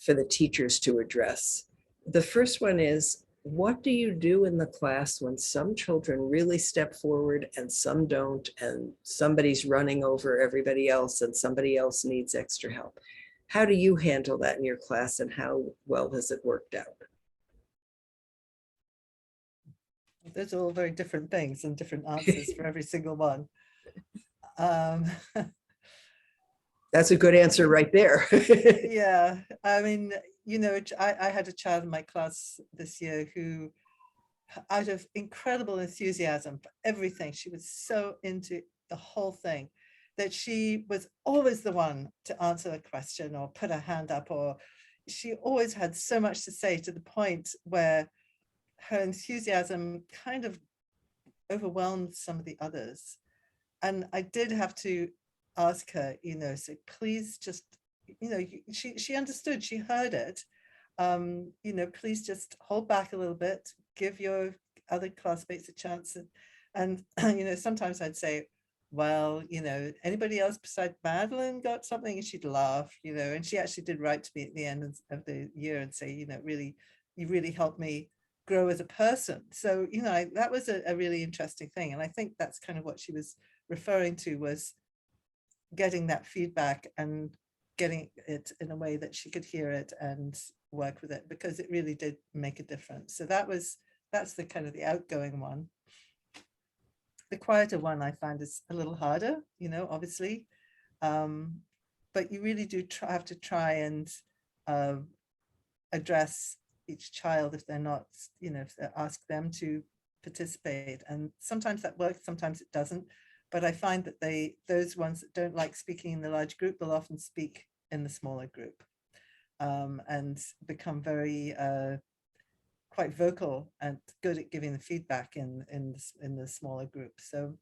for the teachers to address. The first one is, what do you do in the class when some children really step forward and some don't, and somebody's running over everybody else and somebody else needs extra help? How do you handle that in your class, and how well has it worked out? Those are all very different things and different answers for every single one. That's a good answer right there. Yeah, I mean, I had a child in my class this year who, out of incredible enthusiasm for everything, she was so into the whole thing that she was always the one to answer a question or put her hand up, or she always had so much to say, to the point where her enthusiasm kind of overwhelmed some of the others. And I did have to ask her, so please just, she understood, she heard it. Please just hold back a little bit, give your other classmates a chance. And sometimes I'd say, well, anybody else besides Madeline got something? And she'd laugh, and she actually did write to me at the end of the year and say, you really helped me grow as a person. So, that was a really interesting thing. And I think that's kind of what she was referring to, was getting that feedback and getting it in a way that she could hear it and work with it, because it really did make a difference. So that's the kind of the outgoing one. The quieter one I find is a little harder, obviously, but you really do have to try and address each child if they're not, if they ask them to participate. And sometimes that works, sometimes it doesn't. But I find that those ones that don't like speaking in the large group will often speak in the smaller group, and become very quite vocal and good at giving the feedback in the smaller group. So,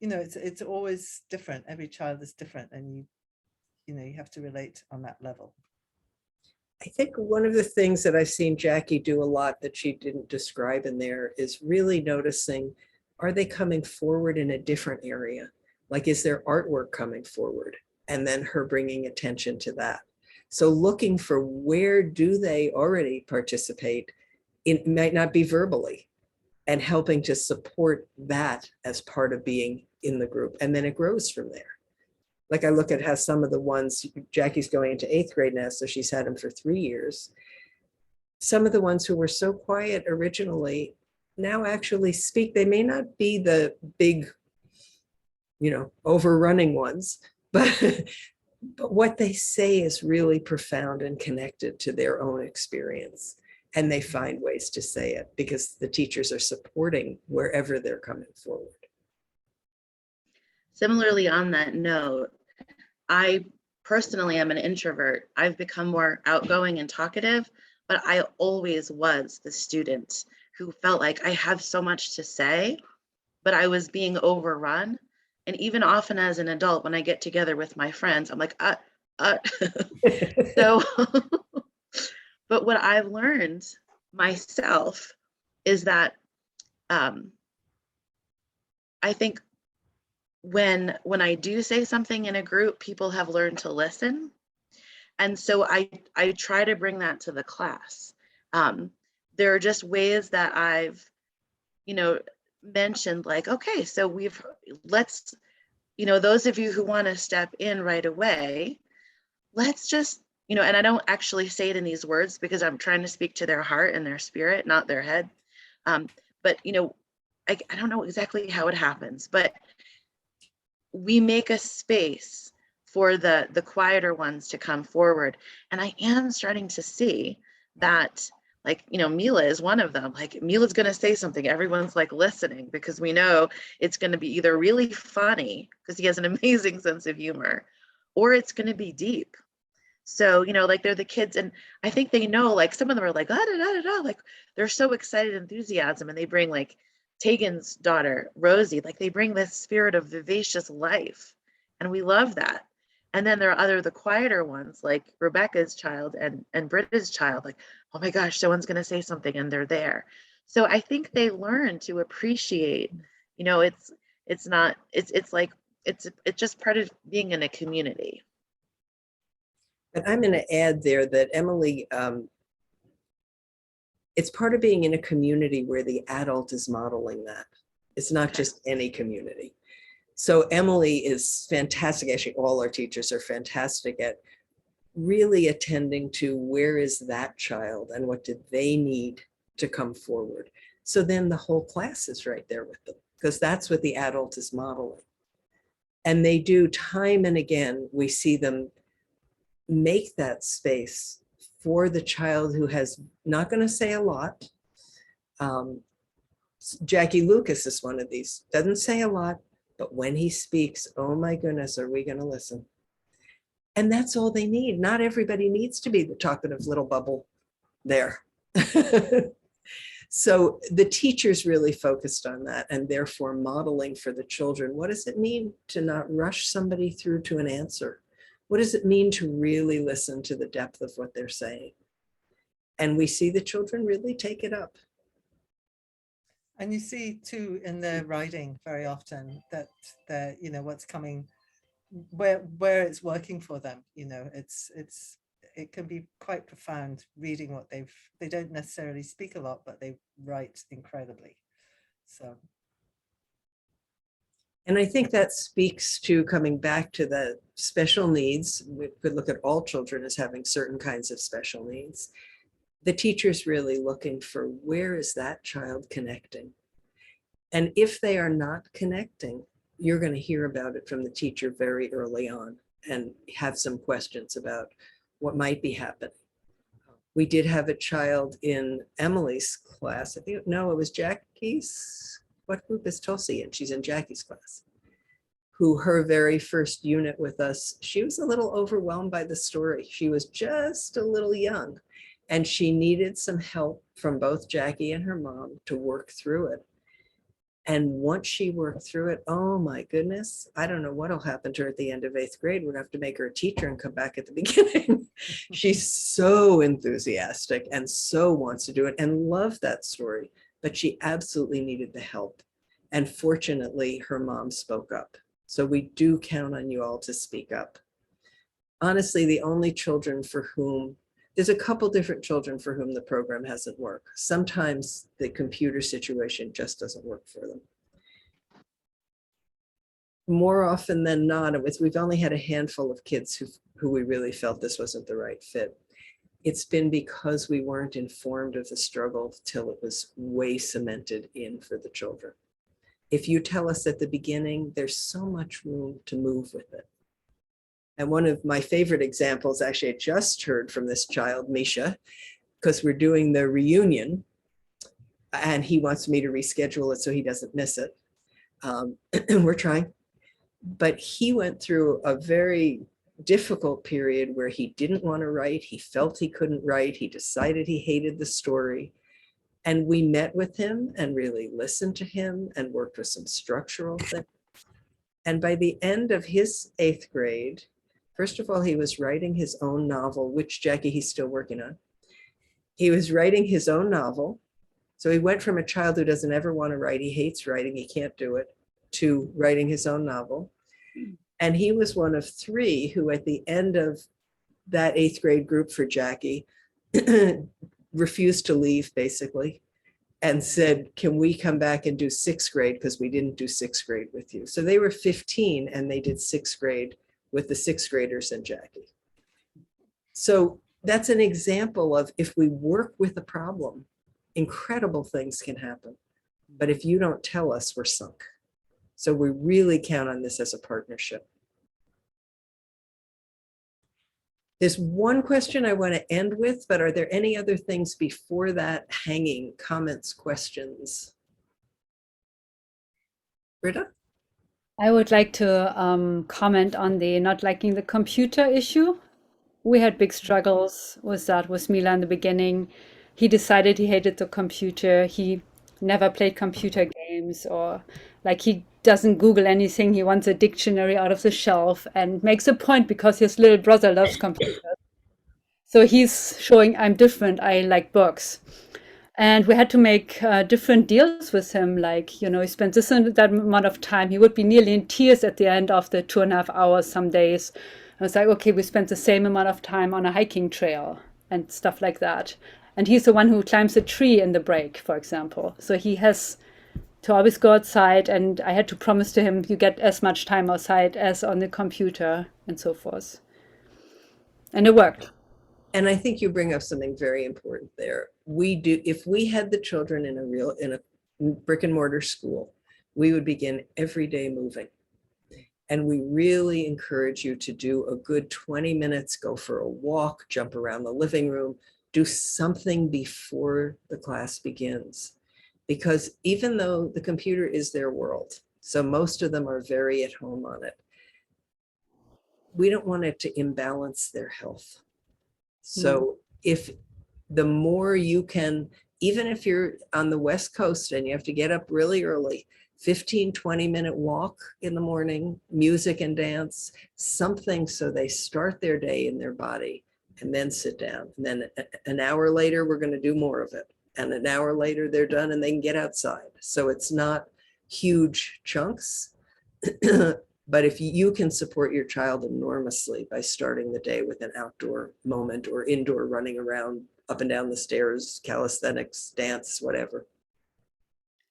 it's always different. Every child is different, and you have to relate on that level. I think one of the things that I've seen Jackie do a lot that she didn't describe in there is really noticing, are they coming forward in a different area? Like, is their artwork coming forward? And then her bringing attention to that. So looking for, where do they already participate? It might not be verbally, and helping to support that as part of being in the group. And then it grows from there. Like, I look at how some of the ones, Jackie's going into 8th grade now, so she's had them for 3 years. Some of the ones who were so quiet originally now actually speak. They may not be the big, overrunning ones, but what they say is really profound and connected to their own experience. And they find ways to say it because the teachers are supporting wherever they're coming forward. Similarly, on that note, I personally am an introvert. I've become more outgoing and talkative, but I always was the student who felt like I have so much to say, but I was being overrun. And even often as an adult, when I get together with my friends, I'm like, So, but what I've learned myself is that I think when I do say something in a group, people have learned to listen. And so I try to bring that to the class. There are just ways that I've, mentioned, like, okay, so let's, those of you who want to step in right away, let's just, and I don't actually say it in these words because I'm trying to speak to their heart and their spirit, not their head. But, I don't know exactly how it happens, but we make a space for the quieter ones to come forward. And I am starting to see that Like, Mila is one of them. Like, Mila's going to say something. Everyone's like listening because we know it's going to be either really funny because he has an amazing sense of humor, or it's going to be deep. So, like they're the kids, and I think they know, like some of them are like, da, da, da, da, like they're so excited, enthusiasm, and they bring like Tegan's daughter, Rosie, like they bring this spirit of vivacious life. And we love that. And then there are the quieter ones, like Rebecca's child and Britta's child, like, oh my gosh, someone's going to say something and they're there. So I think they learn to appreciate, it's not, it's like, it's just part of being in a community. But I'm going to add there that Emily, it's part of being in a community where the adult is modeling that. It's not just any community. So Emily is fantastic. Actually, all our teachers are fantastic at really attending to where is that child and what did they need to come forward. So then the whole class is right there with them because that's what the adult is modeling. And they do time and again, we see them make that space for the child who has not going to say a lot. Jackie Lucas is one of these, doesn't say a lot, but when he speaks, oh my goodness, are we going to listen? And that's all they need. Not everybody needs to be the talkative little bubble there. So the teachers really focused on that and therefore modeling for the children. What does it mean to not rush somebody through to an answer? What does it mean to really listen to the depth of what they're saying? And we see the children really take it up. And you see too in their writing very often that what's coming, where it's working for them. It can be quite profound reading what they don't necessarily speak a lot, but they write incredibly. So. And I think that speaks to coming back to the special needs. We could look at all children as having certain kinds of special needs. The teacher's really looking for where is that child connecting? And if they are not connecting, you're going to hear about it from the teacher very early on and have some questions about what might be happening. We did have a child in Emily's class. I think, no, it was Jackie's. What group is Tulsi in? She's in Jackie's class. Who her very first unit with us, she was a little overwhelmed by the story. She was just a little young and she needed some help from both Jackie and her mom to work through it. And once she worked through it, oh my goodness, I don't know what'll happen to her at the end of 8th grade. We're gonna have to make her a teacher and come back at the beginning. She's so enthusiastic and so wants to do it and love that story, but she absolutely needed the help. And fortunately, her mom spoke up. So we do count on you all to speak up. Honestly, the only children for whom, there's a couple different children for whom the program hasn't worked. Sometimes the computer situation just doesn't work for them. More often than not, we've only had a handful of kids who we really felt this wasn't the right fit. It's been because we weren't informed of the struggle till it was way cemented in for the children. If you tell us at the beginning, there's so much room to move with it. And one of my favorite examples, actually, I just heard from this child, Misha, because we're doing the reunion and he wants me to reschedule it so he doesn't miss it. We're trying, but he went through a very difficult period where he didn't want to write. He felt he couldn't write. He decided he hated the story. And we met with him and really listened to him and worked with some structural things. And by the end of his 8th grade, first of all, he was writing his own novel, which Jackie, he's still working on. He was writing his own novel. So he went from a child who doesn't ever want to write, he hates writing, he can't do it, to writing his own novel. And he was one of 3 who at the end of that 8th grade group for Jackie refused to leave basically and said, can we come back and do 6th grade because we didn't do 6th grade with you. So they were 15 and they did 6th grade with the 6th graders and Jackie. So that's an example of if we work with a problem, incredible things can happen. But if you don't tell us, we're sunk. So we really count on this as a partnership. There's one question I want to end with, but are there any other things before that hanging? Comments, questions? Britta? I would like to comment on the not liking the computer issue. We had big struggles with that with Mila in the beginning. He decided he hated the computer. He never played computer games, or like he doesn't Google anything. He wants a dictionary out of the shelf and makes a point because his little brother loves computers. So he's showing I'm different. I like books. And we had to make different deals with him. Like, he spent this and that amount of time. He would be nearly in tears at the end of the 2.5 hours some days. I was like, okay, we spent the same amount of time on a hiking trail and stuff like that. And he's the one who climbs a tree in the break, for example. So he has to always go outside. And I had to promise to him, you get as much time outside as on the computer and so forth. And it worked. And I think you bring up something very important there. If we had the children in a brick and mortar school, we would begin every day moving. And we really encourage you to do a good 20 minutes, go for a walk, jump around the living room, do something before the class begins. Because even though the computer is their world, so most of them are very at home on it, we don't want it to imbalance their health. So if the more you can, even if you're on the West Coast and you have to get up really early, 15, 20-minute walk in the morning, music and dance, something so they start their day in their body and then sit down. And then an hour later, we're going to do more of it. And an hour later, they're done and they can get outside. So it's not huge chunks. But if you can support your child enormously by starting the day with an outdoor moment or indoor running around up and down the stairs, calisthenics, dance, whatever.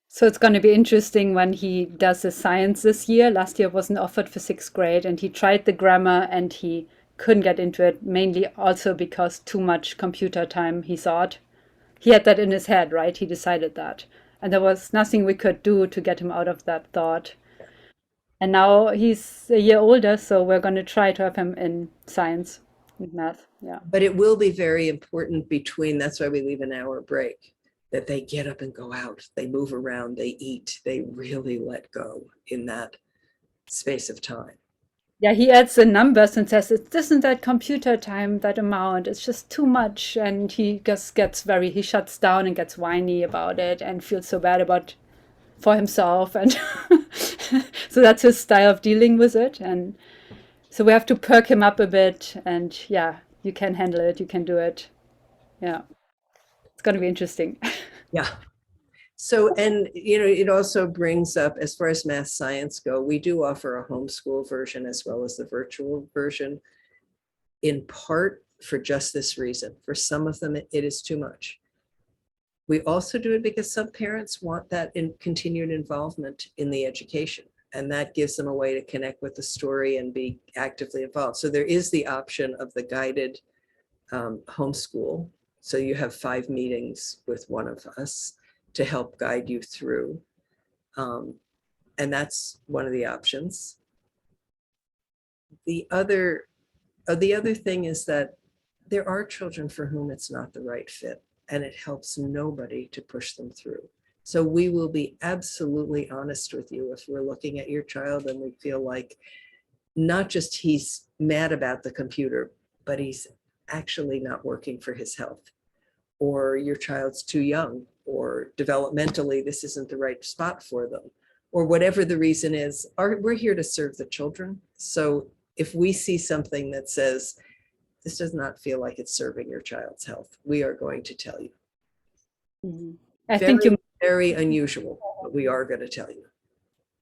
So it's going to be interesting when he does the science this year. Last year wasn't offered for 6th grade, and he tried the grammar and he couldn't get into it, mainly also because too much computer time, he thought. He had that in his head, right? He decided that. And there was nothing we could do to get him out of that thought. And now he's a year older, so we're going to try to have him in science and math. Yeah. But it will be very important that's why we leave an hour break, that they get up and go out, they move around, they eat, they really let go in that space of time. Yeah, he adds the numbers and says, it isn't that computer time, that amount, it's just too much. And he just he shuts down and gets whiny about it and feels so bad for himself. And so that's his style of dealing with it. And so we have to perk him up a bit. And yeah, you can handle it, you can do it. Yeah, it's going to be interesting. Yeah. So, and it also brings up, as far as math science go, we do offer a homeschool version as well as the virtual version, in part for just this reason. For some of them, it is too much. We also do it because some parents want that continued involvement in the education, and that gives them a way to connect with the story and be actively involved. So there is the option of the guided homeschool. So you have 5 meetings with one of us to help guide you through. And that's one of the options. The other thing is that there are children for whom it's not the right fit, and it helps nobody to push them through. So we will be absolutely honest with you if we're looking at your child and we feel like not just he's mad about the computer, but he's actually not working for his health, or your child's too young, or developmentally this isn't the right spot for them, or whatever the reason is. We're here to serve the children. So if we see something that says, this does not feel like it's serving your child's health, we are going to tell you. Mm-hmm. I think very unusual, but we are going to tell you.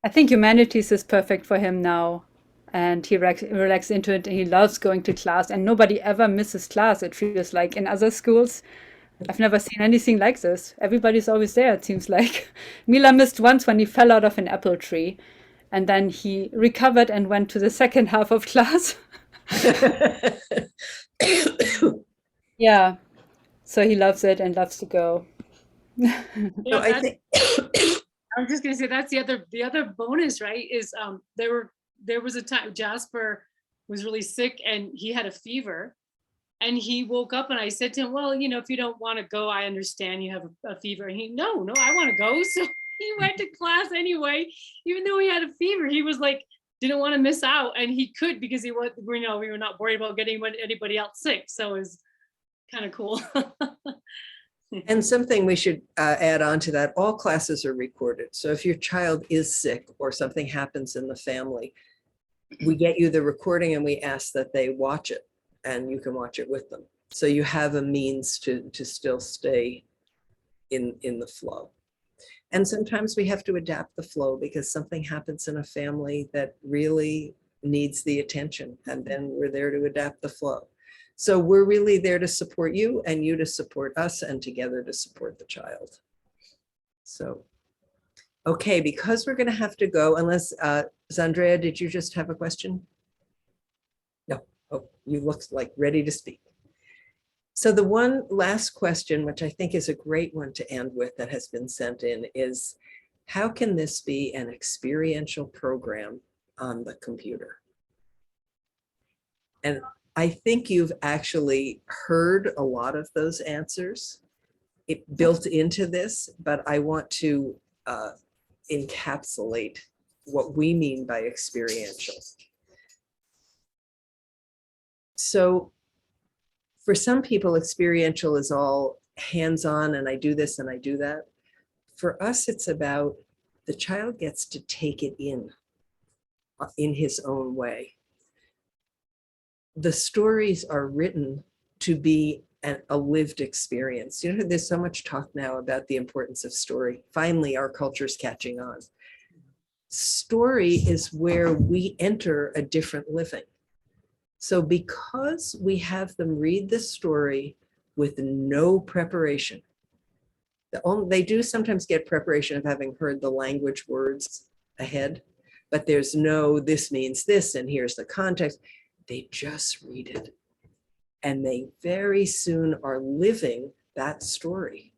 I think humanities is perfect for him now. And he relaxed into it, and he loves going to class, and nobody ever misses class. It feels like in other schools, I've never seen anything like this. Everybody's always there, it seems like. Mila missed once when he fell out of an apple tree, and then he recovered and went to the second half of class. Yeah, so he loves it and loves to go. Yeah, No, I think I'm just gonna say that's the other bonus, right? Is there was a time Jasper was really sick and he had a fever, And he woke up and I said to him, well, you know, if you don't want to go, I understand you have a fever. And he, no, I want to go. So he went to class anyway, even though he had a fever. He was like, didn't want to miss out. And he could, because he was, you know, we were not worried about getting anybody else sick. So it was kind of cool. And something we should add on to that, all classes are recorded. So if your child is sick or something happens in the family, we get you the recording and we ask that they watch it, and you can watch it with them. So you have a means to still stay in the flow. And sometimes we have to adapt the flow because something happens in a family that really needs the attention, and then we're there to adapt the flow. So we're really there to support you and you to support us, and together to support the child. So, okay, because we're going to have to go, unless, Zandrea, did you just have a question? No. Oh, you look like ready to speak. So the one last question, which I think is a great one to end with, that has been sent in, is how can this be an experiential program on the computer? And I think you've actually heard a lot of those answers built into this, but I want to encapsulate what we mean by experiential. So for some people, experiential is all hands-on, and I do this and I do that. For us, it's about the child gets to take it in his own way. The stories are written to be a lived experience. You know, there's so much talk now about the importance of story. Finally, our culture's catching on. Story is where we enter a different living. So because we have them read the story with no preparation, they do sometimes get preparation of having heard the language words ahead, but there's no, this means this, and here's the context. They just read it. And they very soon are living that story.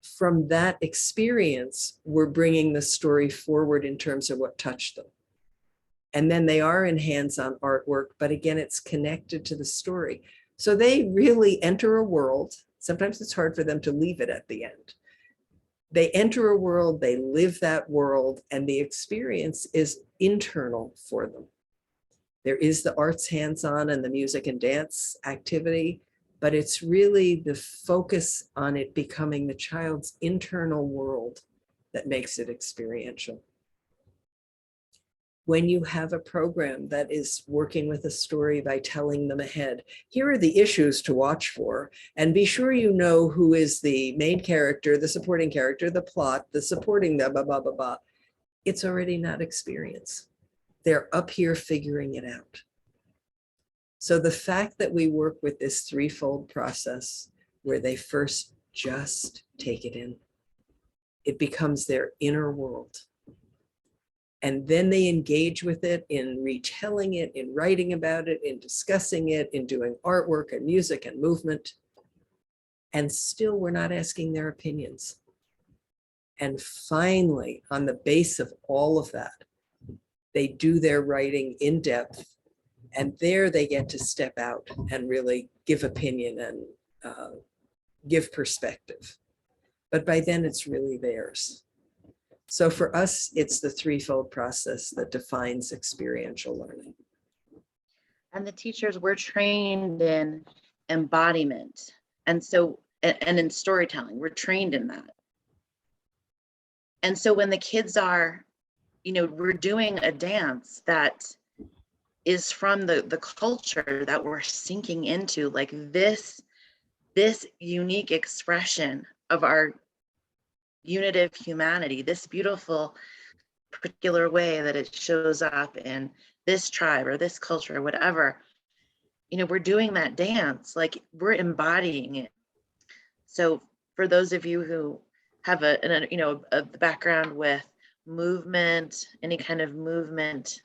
From that experience, we're bringing the story forward in terms of what touched them. And then they are in hands-on artwork, but again, it's connected to the story. So they really enter a world. Sometimes it's hard for them to leave it at the end. They enter a world, they live that world, and the experience is internal for them. There is the arts hands-on and the music and dance activity, but it's really the focus on it becoming the child's internal world that makes it experiential. When you have a program that is working with a story by telling them ahead, here are the issues to watch for, and be sure you know who is the main character, the supporting character, the plot, the supporting the blah, blah, blah, blah. It's already not experience. They're up here figuring it out. So the fact that we work with this threefold process where they first just take it in, it becomes their inner world. And then they engage with it in retelling it, in writing about it, in discussing it, in doing artwork and music and movement. And still we're not asking their opinions. And finally, on the base of all of that, they do their writing in depth, and there they get to step out and really give opinion and give perspective. But by then it's really theirs. So for us, it's the threefold process that defines experiential learning. And the teachers were trained in embodiment. And so, and in storytelling, we're trained in that. And so when the kids are, you know, we're doing a dance that is from the culture that we're sinking into, like this unique expression of our unitive humanity, this beautiful particular way that it shows up in this tribe or this culture or whatever, you know, we're doing that dance, like we're embodying it. So for those of you who have a background with movement, any kind of movement,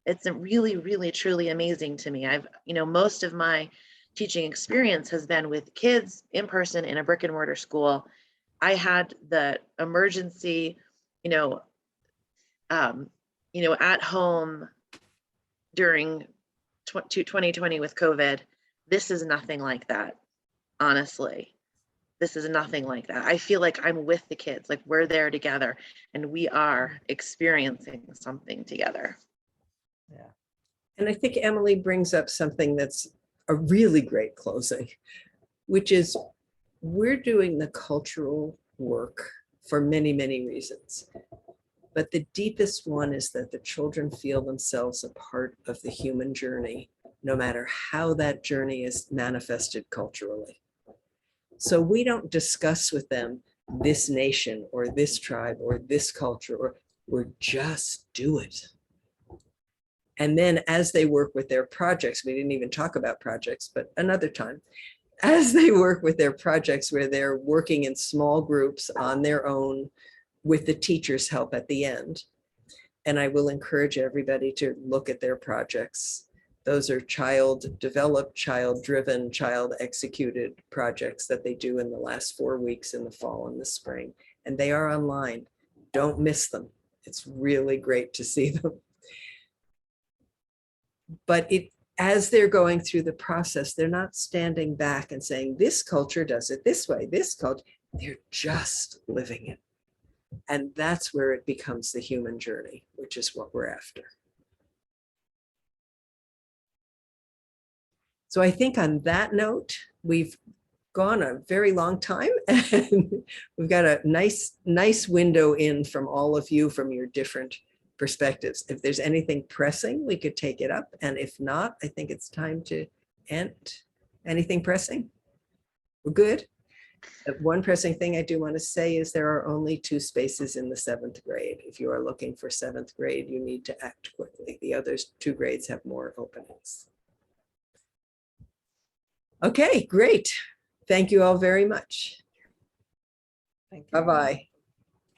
it's really, really, truly amazing to me. Most of my teaching experience has been with kids in person in a brick and mortar school. I had the emergency, at home during 2020 with COVID, this is nothing like that. Honestly, this is nothing like that. I feel like I'm with the kids, like we're there together and we are experiencing something together. Yeah. And I think Emily brings up something that's a really great closing, which is we're doing the cultural work for many, many reasons. But the deepest one is that the children feel themselves a part of the human journey, no matter how that journey is manifested culturally. So we don't discuss with them this nation or this tribe or this culture, or we just do it. And then as they work with their projects, we didn't even talk about projects, but another time, as they work with their projects where they're working in small groups on their own with the teacher's help at the end. And I will encourage everybody to look at their projects. Those are child developed, child driven, child executed projects that they do in the last 4 weeks in the fall and the spring. And they are online. Don't miss them. It's really great to see them. But as they're going through the process, they're not standing back and saying, this culture does it this way, this culture, they're just living it. And that's where it becomes the human journey, which is what we're after. So I think on that note, we've gone a very long time and we've got a nice window in from all of you from your different perspectives. If there's anything pressing, we could take it up. And if not, I think it's time to end. Anything pressing? We're good. One pressing thing I do want to say is there are only 2 spaces in the 7th grade. If you are looking for 7th grade, you need to act quickly. The other 2 grades have more openings. Okay, great. Thank you all very much. Thank you. Bye-bye.